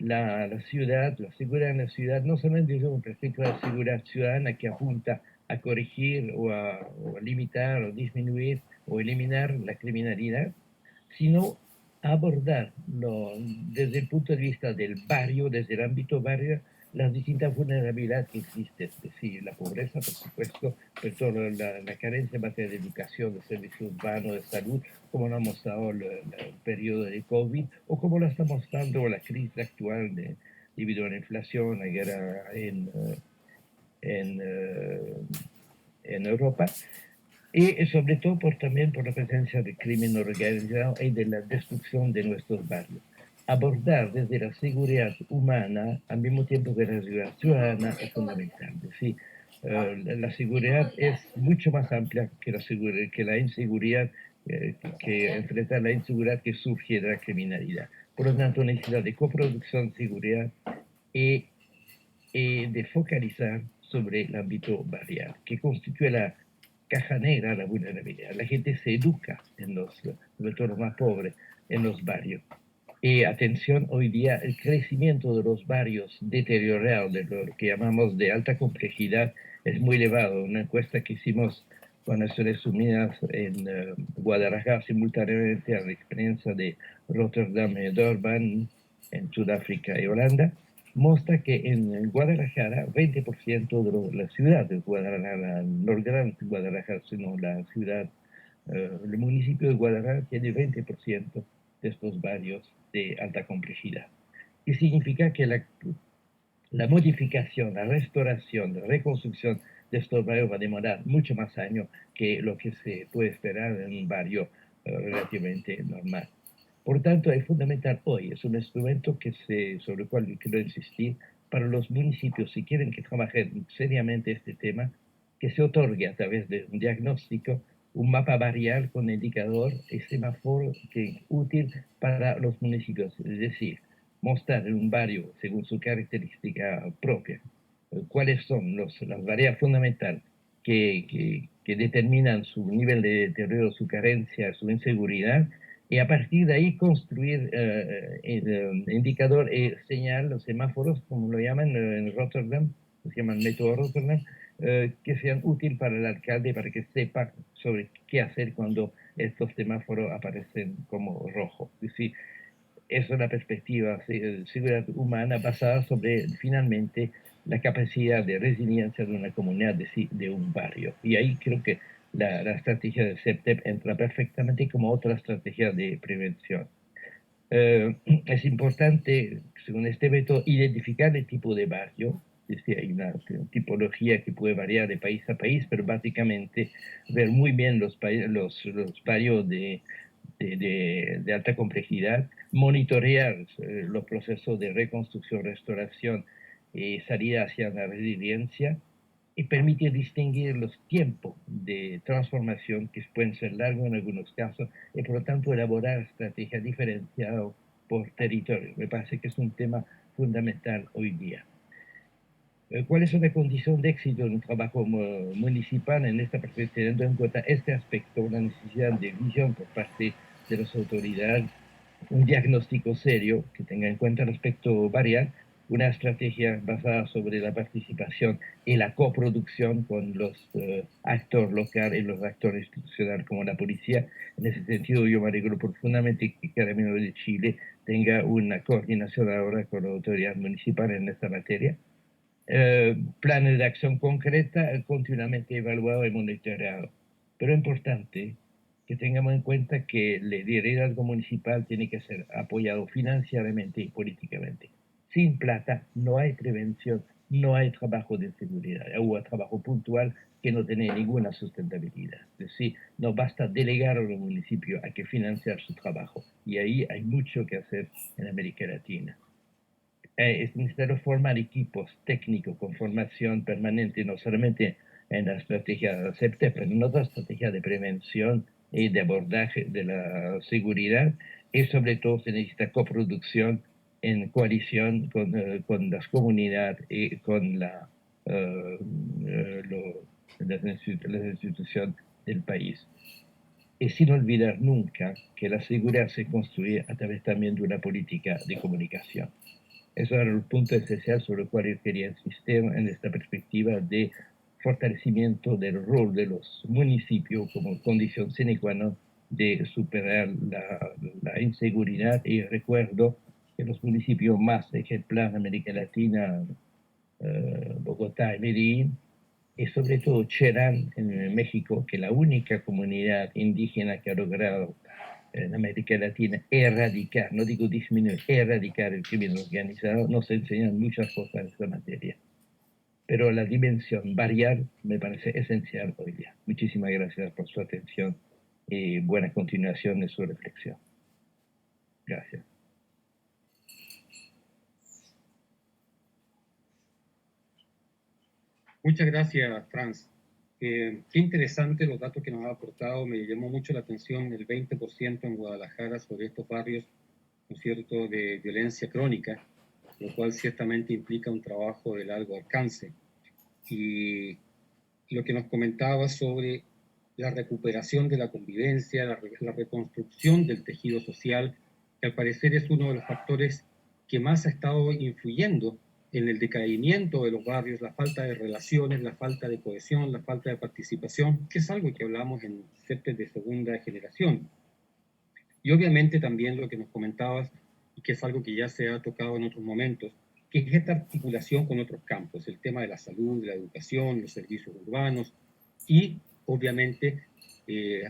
S7: la ciudad, la seguridad en la ciudad, no solamente desde una perspectiva de seguridad ciudadana que apunta a corregir o a limitar o disminuir o eliminar la criminalidad, sino abordar desde el punto de vista del barrio, desde el ámbito barrio, las distintas vulnerabilidades que existen, es decir, la pobreza, por supuesto, pero toda la carencia en materia de educación, de servicios urbanos, de salud, como lo ha mostrado el periodo de COVID, o como lo está mostrando la crisis actual debido a la inflación, la guerra en Europa, y sobre todo también por la presencia de crimen organizado y de la destrucción de nuestros barrios. Abordar desde la seguridad humana al mismo tiempo que la seguridad ciudadana es fundamental. Es decir, la seguridad es mucho más amplia que la inseguridad, que enfrentar la inseguridad que surge de la criminalidad. Por lo tanto, necesidad de coproducción de seguridad y de focalizar sobre el ámbito barrial, que constituye la caja negra de la vulnerabilidad. La gente se educa, sobre todo los más pobres, en los barrios. Y atención, hoy día el crecimiento de los barrios deteriorados, de lo que llamamos de alta complejidad, es muy elevado. Una encuesta que hicimos con Naciones Unidas en Guadalajara simultáneamente a la experiencia de Rotterdam y Durban en Sudáfrica y Holanda, muestra que en Guadalajara, 20% de la ciudad de Guadalajara, no el gran Guadalajara, sino la ciudad, el municipio de Guadalajara tiene 20% de estos barrios de alta complejidad. Y significa que la modificación, la restauración, la reconstrucción de estos barrios va a demorar mucho más años que lo que se puede esperar en un barrio relativamente normal. Por tanto, es fundamental hoy, es un instrumento sobre el cual quiero insistir para los municipios, si quieren que trabajen seriamente este tema, que se otorgue a través de un diagnóstico un mapa barrial con indicador y semáforo que es útil para los municipios, es decir, mostrar en un barrio, según su característica propia, cuáles son las variables fundamentales que determinan su nivel de deterioro, su carencia, su inseguridad, y a partir de ahí construir el indicador y señal, los semáforos, como lo llaman en Rotterdam, se llaman método Rotterdam, que sean útiles para el alcalde, para que sepa sobre qué hacer cuando estos semáforos aparecen como rojo. Es decir, es una perspectiva de seguridad humana basada sobre, finalmente, la capacidad de resiliencia de una comunidad, de un barrio. Y ahí creo que la estrategia de CEPTEP entra perfectamente como otra estrategia de prevención. Es importante, según este método, identificar el tipo de barrio. Es decir, hay una tipología que puede variar de país a país, pero básicamente ver muy bien los barrios de alta complejidad, monitorear los procesos de reconstrucción, restauración y salida hacia la resiliencia, y permite distinguir los tiempos de transformación, que pueden ser largos en algunos casos, y por lo tanto elaborar estrategias diferenciadas por territorio. Me parece que es un tema fundamental hoy día. ¿Cuál es una condición de éxito en un trabajo municipal en esta perspectiva, teniendo en cuenta este aspecto, la necesidad de visión por parte de las autoridades, un diagnóstico serio que tenga en cuenta el aspecto varial, una estrategia basada sobre la participación y la coproducción con los actores locales y los actores institucionales como la policía? En ese sentido, yo me alegro profundamente que Carabineros de Chile tenga una coordinación ahora con la autoridad municipal en esta materia. Planes de acción concreta continuamente evaluados y monitoreados. Pero es importante que tengamos en cuenta que el liderazgo municipal tiene que ser apoyado financieramente y políticamente. Sin plata no hay prevención, no hay trabajo de seguridad, o trabajo puntual que no tiene ninguna sustentabilidad. Es decir, no basta delegar a los municipios a que financiar su trabajo. Y ahí hay mucho que hacer en América Latina. Es necesario formar equipos técnicos con formación permanente, no solamente en la estrategia CEPTEP, pero en otras estrategias de prevención y de abordaje de la seguridad, y sobre todo se necesita coproducción en coalición con las comunidades y con las instituciones del país. Y sin olvidar nunca que la seguridad se construye a través también de una política de comunicación. Eso era el punto esencial sobre el cual yo quería insistir en esta perspectiva de fortalecimiento del rol de los municipios como condición sine qua non de superar la inseguridad. Y recuerdo que los municipios más ejemplares de América Latina, Bogotá y Medellín, y sobre todo Cherán en México, que es la única comunidad indígena que ha logrado en América Latina erradicar, no digo disminuir, erradicar el crimen organizado, nos enseñan muchas cosas en esta materia. Pero la dimensión barrial me parece esencial hoy día. Muchísimas gracias por su atención y buena continuación de su reflexión. Gracias.
S1: Muchas gracias, Franz. Qué interesante los datos que nos ha aportado. Me llamó mucho la atención el 20% en Guadalajara sobre estos barrios, ¿no es cierto?, de violencia crónica, lo cual ciertamente implica un trabajo de largo alcance. Y lo que nos comentaba sobre la recuperación de la convivencia, la reconstrucción del tejido social, que al parecer es uno de los factores que más ha estado influyendo en el decaimiento de los barrios, la falta de relaciones, la falta de cohesión, la falta de participación, que es algo que hablamos en CEPTEP de segunda generación. Y obviamente también lo que nos comentabas, y que es algo que ya se ha tocado en otros momentos, que es esta articulación con otros campos, el tema de la salud, de la educación, los servicios urbanos, y obviamente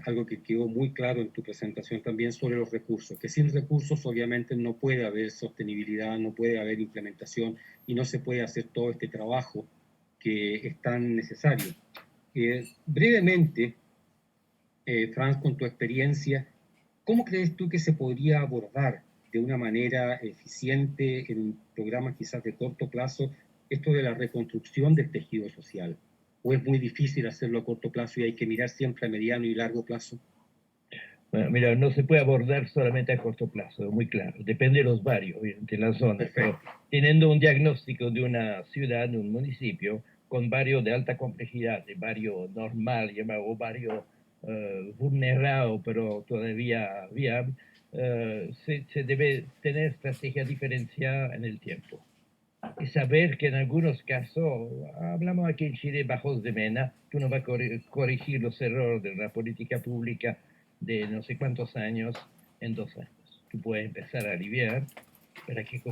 S1: algo que quedó muy claro en tu presentación también sobre los recursos, que sin recursos obviamente no puede haber sostenibilidad, no puede haber implementación y no se puede hacer todo este trabajo que es tan necesario. Brevemente, Franz, con tu experiencia, ¿cómo crees tú que se podría abordar de una manera eficiente en programas quizás de corto plazo esto de la reconstrucción del tejido social? ¿O es muy difícil hacerlo a corto plazo y hay que mirar siempre a mediano y largo plazo?
S7: Bueno, mira, no se puede abordar solamente a corto plazo, muy claro. Depende de los barrios, de la zona. Pero teniendo un diagnóstico de una ciudad, de un municipio, con barrio de alta complejidad, de barrio normal, llamado barrio vulnerado, pero todavía viable, se debe tener estrategia diferenciada en el tiempo. Y saber que en algunos casos, hablamos aquí en Chile, bajos de Mena, tú no vas a corregir los errores de la política pública de no sé cuántos años en 2 años. Tú puedes empezar a aliviar, pero hay que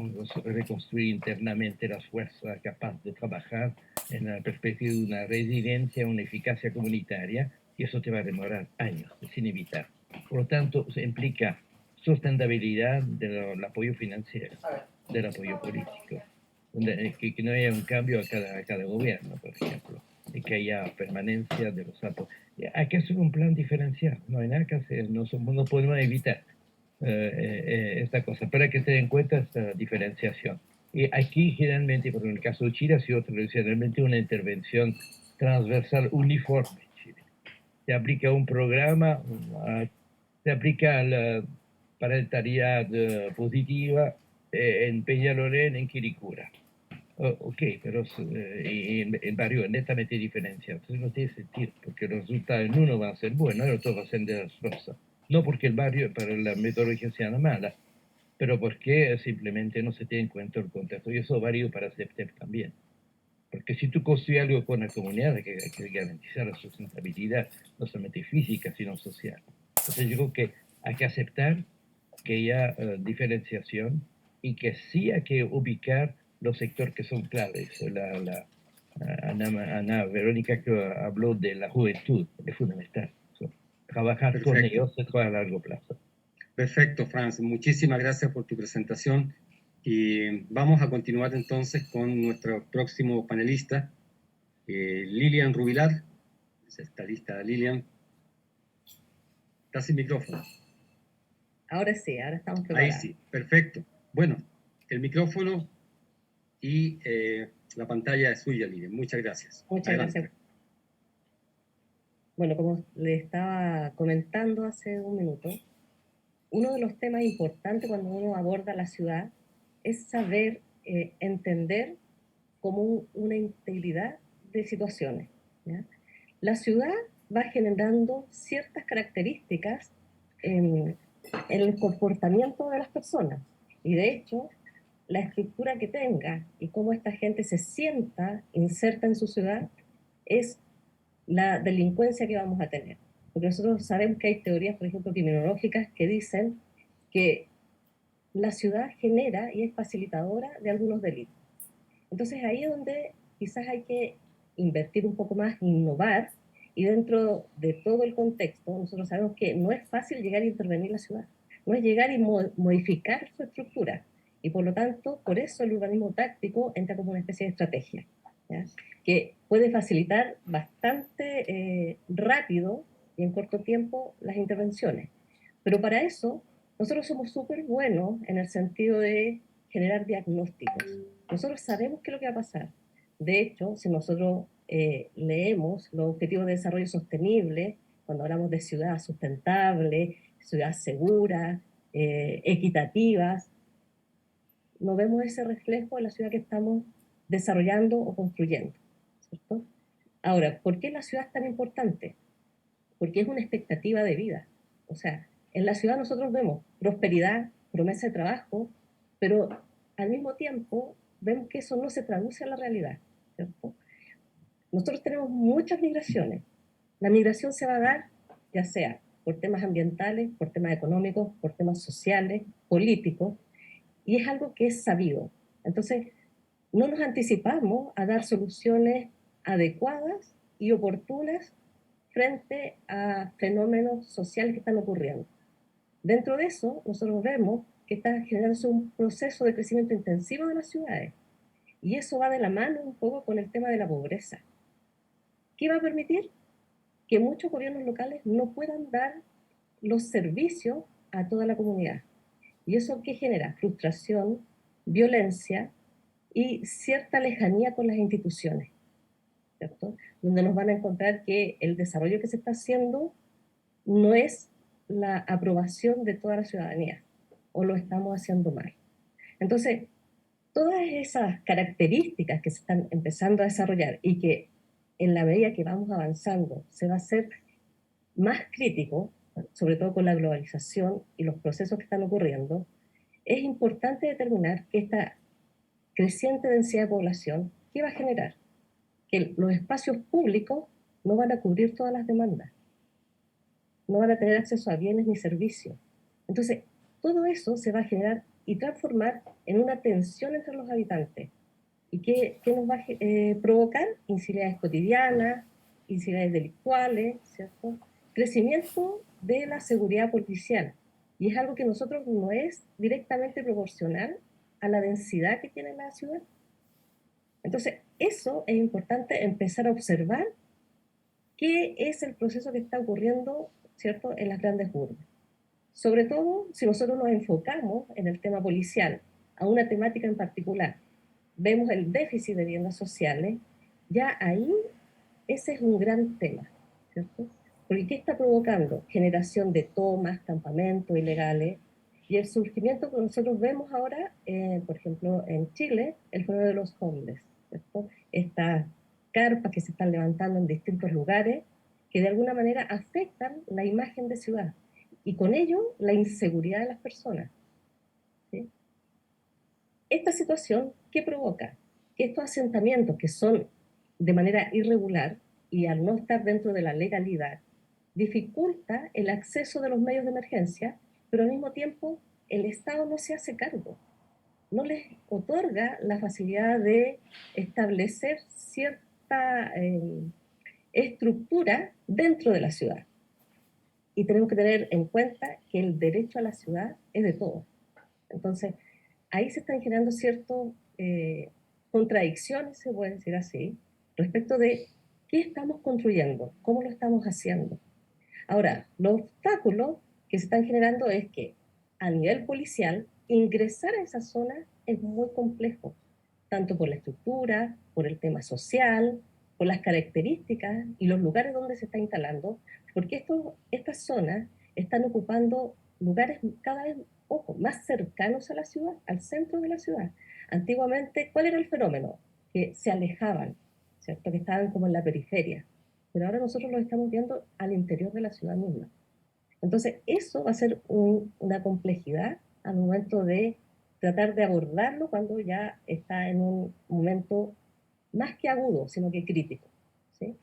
S7: reconstruir internamente las fuerzas capaces de trabajar en la perspectiva de una resiliencia, una eficacia comunitaria, y eso te va a demorar años, es inevitable. Por lo tanto, se implica sustentabilidad del apoyo financiero, del apoyo político, que no haya un cambio a cada gobierno, por ejemplo, y que haya permanencia de los apoyos. Hay que hacer un plan diferencial, no hay nada que hacer, no podemos evitar esta cosa, pero hay que tener en cuenta esta diferenciación. Y aquí generalmente, por el caso de Chile, ha sido tradicionalmente una intervención transversal uniforme en Chile. Se aplica un programa, se aplica la parentalidad positiva en Peñalolén, en Quilicura. Ok, pero en barrio netamente diferenciado. Entonces no tiene sentido, porque los resultados en uno van a ser buenos y el otro va a ser desastroso. No porque el barrio, para la metodología sea mala, pero porque simplemente no se tiene en cuenta el contexto. Y eso varía para CEPTEP también. Porque si tú construyes algo con la comunidad, hay que garantizar la sustentabilidad, no solamente física, sino social. Entonces yo creo que hay que aceptar que haya diferenciación y que sí hay que ubicar los sectores que son claves. Ana Verónica que habló de la juventud, es fundamental. Trabajar con ellos es a largo plazo.
S1: Perfecto, Franz. Muchísimas gracias por tu presentación. Y vamos a continuar entonces con nuestro próximo panelista, Lilian Rubilar. Está lista, Lilian. ¿Estás sin micrófono?
S4: Ahora sí, ahora estamos preparados.
S1: Ahí sí, perfecto. Bueno, el micrófono y la pantalla es suya, Lilian. Muchas gracias.
S4: Muchas
S1: Adelante.
S4: gracias. Bueno, como le estaba comentando hace un minuto, uno de los temas importantes cuando uno aborda la ciudad es saber entender como una integridad de situaciones, ¿ya? La ciudad va generando ciertas características en el comportamiento de las personas y de hecho la estructura que tenga y cómo esta gente se sienta inserta en su ciudad es la delincuencia que vamos a tener. Porque nosotros sabemos que hay teorías, por ejemplo, criminológicas que dicen que la ciudad genera y es facilitadora de algunos delitos. Entonces ahí es donde quizás hay que invertir un poco más, innovar, y dentro de todo el contexto nosotros sabemos que no es fácil llegar a intervenir la ciudad, no es llegar y modificar su estructura, y por lo tanto, por eso el urbanismo táctico entra como una especie de estrategia, ¿ya? Que puede facilitar bastante rápido y en corto tiempo las intervenciones. Pero para eso nosotros somos súper buenos en el sentido de generar diagnósticos. Nosotros sabemos qué es lo que va a pasar. De hecho, si nosotros leemos los Objetivos de Desarrollo Sostenible, cuando hablamos de ciudad sustentable, ciudad segura, equitativas, no vemos ese reflejo en la ciudad que estamos desarrollando o construyendo, ¿cierto? Ahora, ¿por qué la ciudad es tan importante? Porque es una expectativa de vida. O sea, en la ciudad nosotros vemos prosperidad, promesa de trabajo, pero al mismo tiempo vemos que eso no se traduce en la realidad, ¿cierto? Nosotros tenemos muchas migraciones. La migración se va a dar ya sea por temas ambientales, por temas económicos, por temas sociales, políticos, y es algo que es sabido. Entonces, no nos anticipamos a dar soluciones adecuadas y oportunas frente a fenómenos sociales que están ocurriendo. Dentro de eso, nosotros vemos que está generándose un proceso de crecimiento intensivo de las ciudades. Y eso va de la mano un poco con el tema de la pobreza. ¿Qué va a permitir? Que muchos gobiernos locales no puedan dar los servicios a toda la comunidad. ¿Y eso qué genera? Frustración, violencia y cierta lejanía con las instituciones, ¿cierto? Donde nos van a encontrar que el desarrollo que se está haciendo no es la aprobación de toda la ciudadanía, o lo estamos haciendo mal. Entonces, todas esas características que se están empezando a desarrollar y que en la medida que vamos avanzando se va a hacer más crítico, sobre todo con la globalización y los procesos que están ocurriendo, es importante determinar que esta creciente densidad de población, ¿qué va a generar? Que los espacios públicos no van a cubrir todas las demandas, no van a tener acceso a bienes ni servicios. Entonces, todo eso se va a generar y transformar en una tensión entre los habitantes. ¿Y qué nos va a provocar? Incivilidades cotidianas, incivilidades delictuales, ¿cierto? Crecimiento de la seguridad policial. Y es algo que nosotros no es directamente proporcional a la densidad que tiene la ciudad. Entonces, eso es importante empezar a observar qué es el proceso que está ocurriendo, ¿cierto?, en las grandes urbes. Sobre todo, si nosotros nos enfocamos en el tema policial, a una temática en particular, vemos el déficit de viviendas sociales, ya ahí ese es un gran tema, ¿cierto? Porque ¿qué está provocando? Generación de tomas, campamentos ilegales, y el surgimiento que nosotros vemos ahora, por ejemplo, en Chile, el fenómeno de los homeless, ¿cierto? Estas carpas que se están levantando en distintos lugares, que de alguna manera afectan la imagen de ciudad, y con ello la inseguridad de las personas, ¿sí? Esta situación, ¿qué provoca? Que estos asentamientos que son de manera irregular y al no estar dentro de la legalidad, dificulta el acceso de los medios de emergencia, pero al mismo tiempo el Estado no se hace cargo, no les otorga la facilidad de establecer cierta estructura dentro de la ciudad. Y tenemos que tener en cuenta que el derecho a la ciudad es de todos. Entonces, ahí se están generando ciertas contradicciones, se puede decir así, respecto de qué estamos construyendo, cómo lo estamos haciendo. Ahora, los obstáculos que se están generando es que a nivel policial, ingresar a esa zona es muy complejo, tanto por la estructura, por el tema social, por las características y los lugares donde se está instalando, porque estas zonas están ocupando lugares cada vez, ojo, más cercanos a la ciudad, al centro de la ciudad. Antiguamente, ¿cuál era el fenómeno? Que se alejaban, ¿cierto? Que estaban como en la periferia. Pero ahora nosotros lo estamos viendo al interior de la ciudad misma. Entonces, eso va a ser una complejidad al momento de tratar de abordarlo cuando ya está en un momento más que agudo, sino que crítico, ¿sí?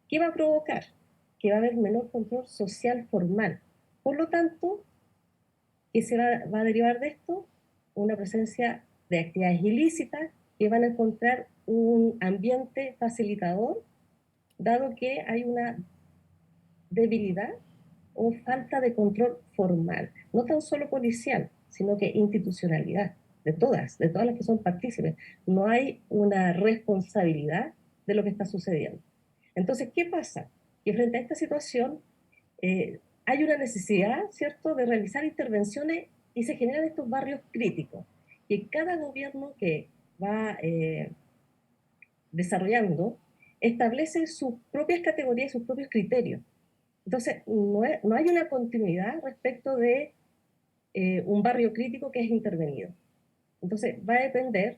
S4: ¿Qué va a provocar? Que va a haber menor control social formal. Por lo tanto, ¿qué va a derivar de esto? Una presencia de actividades ilícitas que van a encontrar un ambiente facilitador, dado que hay una debilidad o falta de control formal, no tan solo policial, sino que institucionalidad, de todas las que son partícipes. No hay una responsabilidad de lo que está sucediendo. Entonces, ¿qué pasa? Que frente a esta situación hay una necesidad, ¿cierto?, de realizar intervenciones y se generan estos barrios críticos, que cada gobierno que va desarrollando establece sus propias categorías y sus propios criterios. Entonces, no hay una continuidad respecto de un barrio crítico que es intervenido. Entonces, va a depender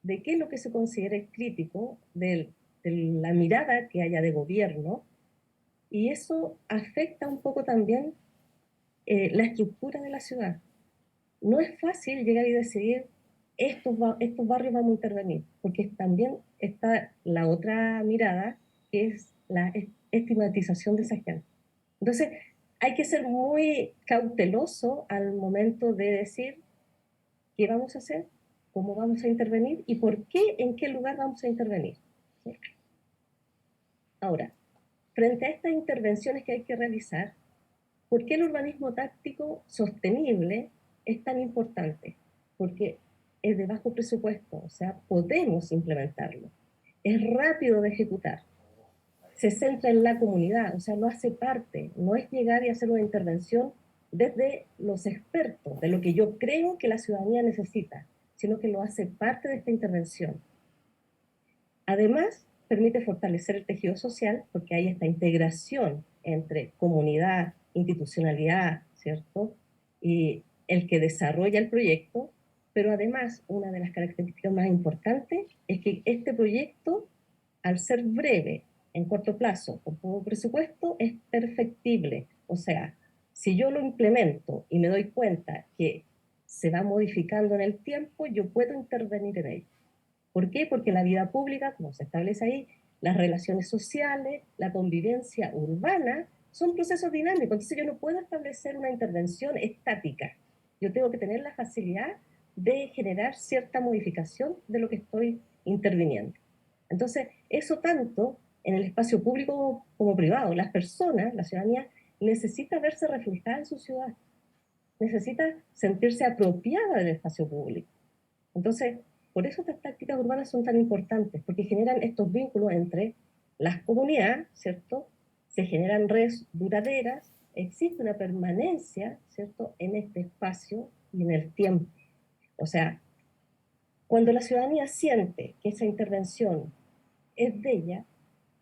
S4: de qué es lo que se considere crítico, de la mirada que haya de gobierno, y eso afecta un poco también la estructura de la ciudad. No es fácil llegar y decidir estos barrios vamos a intervenir, porque también está la otra mirada, que es la estigmatización de esa gente. Entonces, hay que ser muy cauteloso al momento de decir qué vamos a hacer, cómo vamos a intervenir y por qué, en qué lugar vamos a intervenir, ¿sí? Ahora, frente a estas intervenciones que hay que realizar, ¿por qué el urbanismo táctico sostenible es tan importante? Porque es de bajo presupuesto, o sea, podemos implementarlo. Es rápido de ejecutar. Se centra en la comunidad, o sea, lo hace parte. No es llegar y hacer una intervención desde los expertos, de lo que yo creo que la ciudadanía necesita, sino que lo hace parte de esta intervención. Además, permite fortalecer el tejido social porque hay esta integración entre comunidad, institucionalidad, ¿cierto? Y el que desarrolla el proyecto, pero además una de las características más importantes es que este proyecto, al ser breve, en corto plazo, con poco presupuesto, es perfectible. O sea, si yo lo implemento y me doy cuenta que se va modificando en el tiempo, yo puedo intervenir en ello. ¿Por qué? Porque la vida pública, como se establece ahí, las relaciones sociales, la convivencia urbana, son procesos dinámicos. Entonces yo no puedo establecer una intervención estática. Yo tengo que tener la facilidad de generar cierta modificación de lo que estoy interviniendo. Entonces, eso tanto en el espacio público como privado. Las personas, la ciudadanía, necesita verse reflejada en su ciudad. Necesita sentirse apropiada del espacio público. Entonces, por eso estas prácticas urbanas son tan importantes, porque generan estos vínculos entre las comunidades, ¿cierto? Se generan redes duraderas, existe una permanencia, ¿cierto?, en este espacio y en el tiempo. O sea, cuando la ciudadanía siente que esa intervención es de ella,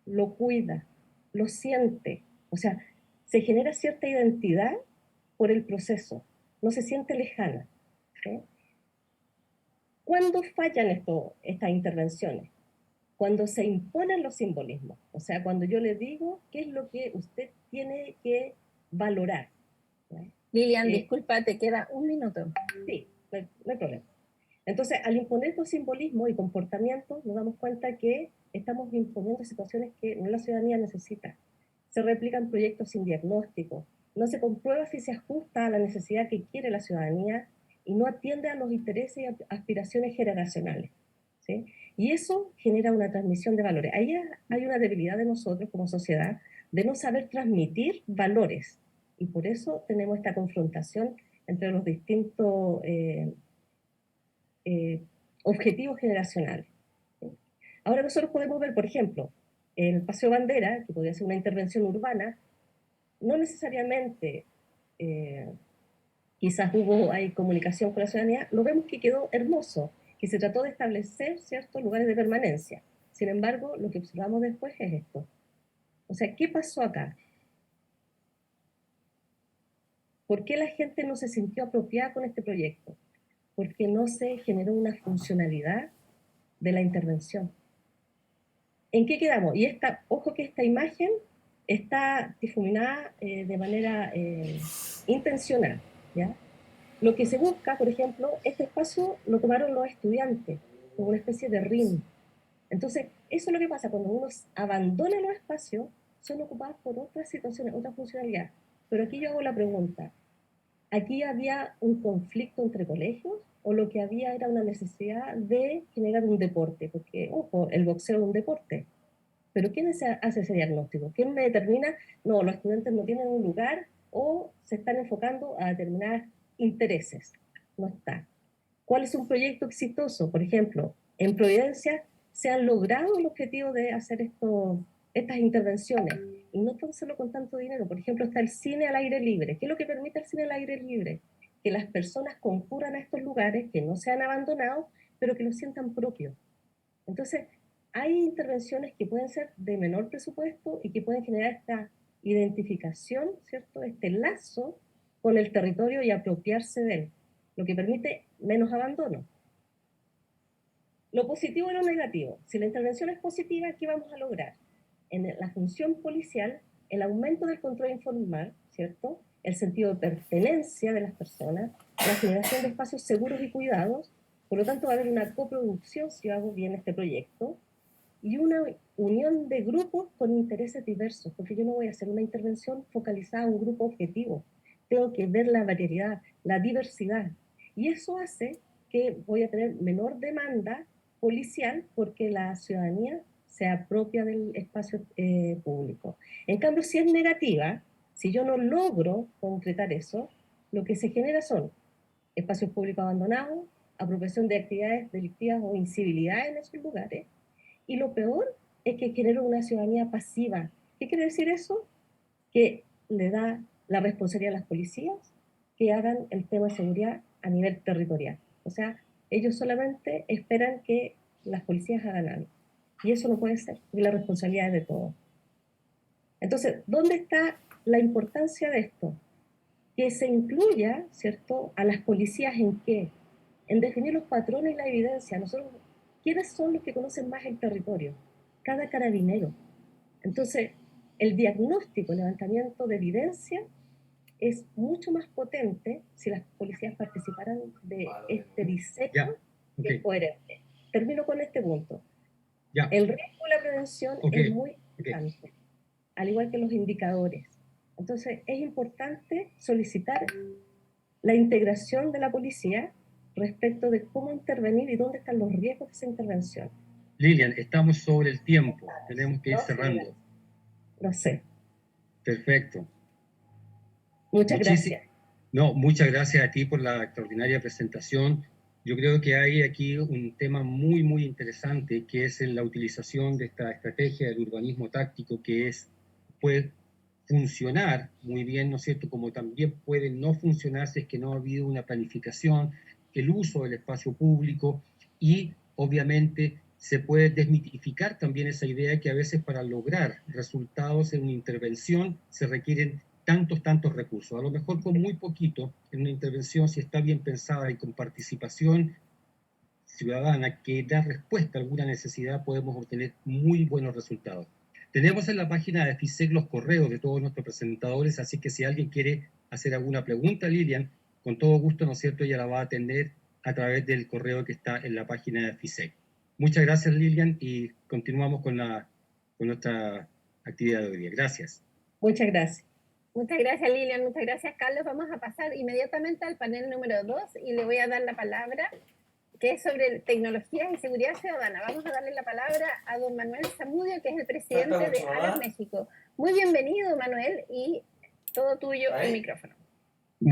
S4: lo cuida, lo siente, o sea, se genera cierta identidad por el proceso, no se siente lejana, ¿sí? ¿Cuándo fallan estas intervenciones? Cuando se imponen los simbolismos, o sea, cuando yo le digo qué es lo que usted tiene que valorar. ¿No?
S3: Lilian, disculpa, te queda un minuto.
S4: Sí, no hay problema. Entonces, al imponer estos simbolismos y comportamientos, nos damos cuenta que estamos imponiendo situaciones que no la ciudadanía necesita. Se replican proyectos sin diagnóstico, no se comprueba si se ajusta a la necesidad que quiere la ciudadanía y no atiende a los intereses y aspiraciones generacionales, ¿sí? Y eso genera una transmisión de valores. Ahí hay una debilidad de nosotros como sociedad de no saber transmitir valores. Y por eso tenemos esta confrontación entre los distintos objetivos generacionales. ¿Sí? Ahora nosotros podemos ver, por ejemplo, el Paseo Bandera, que podría ser una intervención urbana, no necesariamente quizás hay comunicación con la ciudadanía, lo vemos que quedó hermoso, que se trató de establecer ciertos lugares de permanencia. Sin embargo, lo que observamos después es esto. O sea, ¿qué pasó acá? ¿Por qué la gente no se sintió apropiada con este proyecto? Porque no se generó una funcionalidad de la intervención. ¿En qué quedamos? Y ojo que esta imagen está difuminada de manera intencional, ¿ya? Lo que se busca, por ejemplo, este espacio lo tomaron los estudiantes como una especie de ring. Entonces, eso es lo que pasa cuando uno abandona los espacios, son ocupados por otras situaciones, otras funcionalidades. Pero aquí yo hago la pregunta, ¿aquí había un conflicto entre colegios o lo que había era una necesidad de generar un deporte? Porque, ojo, el boxeo es un deporte. Pero ¿quién hace ese diagnóstico? ¿Quién me determina? No, los estudiantes no tienen un lugar o se están enfocando a determinados intereses. No está. ¿Cuál es un proyecto exitoso? Por ejemplo, en Providencia se han logrado el objetivo de hacer estas intervenciones y no tan solo con tanto dinero. Por ejemplo, está el cine al aire libre. ¿Qué es lo que permite el cine al aire libre? Que las personas concurran a estos lugares, que no sean abandonados, pero que los sientan propios. Entonces, hay intervenciones que pueden ser de menor presupuesto y que pueden generar esta identificación, ¿cierto? Este lazo con el territorio y apropiarse de él, lo que permite menos abandono. Lo positivo y lo negativo. Si la intervención es positiva, ¿qué vamos a lograr? En la función policial, el aumento del control informal, ¿cierto? El sentido de pertenencia de las personas, la generación de espacios seguros y cuidados. Por lo tanto, va a haber una coproducción, si hago bien este proyecto, y una unión de grupos con intereses diversos, porque yo no voy a hacer una intervención focalizada a un grupo objetivo. Tengo que ver la variedad, la diversidad. Y eso hace que voy a tener menor demanda policial porque la ciudadanía se apropia del espacio público. En cambio, si es negativa, si yo no logro concretar eso, lo que se genera son espacios públicos abandonados, apropiación de actividades delictivas o incivilidad en esos lugares. Y lo peor es que genera una ciudadanía pasiva. ¿Qué quiere decir eso? Que le da la responsabilidad a las policías que hagan el tema de seguridad a nivel territorial. O sea, ellos solamente esperan que las policías hagan algo. Y eso no puede ser, porque la responsabilidad es de todos. Entonces, ¿dónde está la importancia de esto? Que se incluya, ¿cierto?, a las policías en qué? En definir los patrones y la evidencia. Nosotros, ¿quiénes son los que conocen más el territorio? Cada carabinero. Entonces, el diagnóstico, el levantamiento de evidencia es mucho más potente si las policías participaran de este diseño que es coherente. Termino con este punto. El riesgo y la prevención es muy importante, al igual que los indicadores. Entonces, es importante solicitar la integración de la policía respecto de cómo intervenir y dónde están los riesgos de esa intervención.
S1: Lilian, estamos sobre el tiempo, tenemos que ir cerrando.
S4: Lo sé.
S1: Perfecto.
S4: Muchas gracias.
S1: No, muchas gracias a ti por la extraordinaria presentación. Yo creo que hay aquí un tema muy, muy interesante, que es en la utilización de esta estrategia del urbanismo táctico, que puede funcionar muy bien, ¿no es cierto?, como también puede no funcionar si es que no ha habido una planificación, el uso del espacio público, y obviamente se puede desmitificar también esa idea que a veces para lograr resultados en una intervención se requieren tantos recursos. A lo mejor con muy poquito en una intervención, si está bien pensada y con participación ciudadana que da respuesta a alguna necesidad, podemos obtener muy buenos resultados. Tenemos en la página de FISEC los correos de todos nuestros presentadores, así que si alguien quiere hacer alguna pregunta, Lilian, con todo gusto, ¿no es cierto?, ella la va a atender a través del correo que está en la página de FISEC. Muchas gracias, Lilian, y continuamos con nuestra actividad de hoy día. Gracias.
S4: Muchas gracias.
S3: Muchas gracias, Lilian. Muchas gracias, Carlos. Vamos a pasar inmediatamente al panel número 2 y le voy a dar la palabra, que es sobre tecnologías y seguridad ciudadana. Vamos a darle la palabra a don Manuel Zamudio, que es el presidente de ARAS México. Muy bienvenido, Manuel, y todo tuyo el micrófono.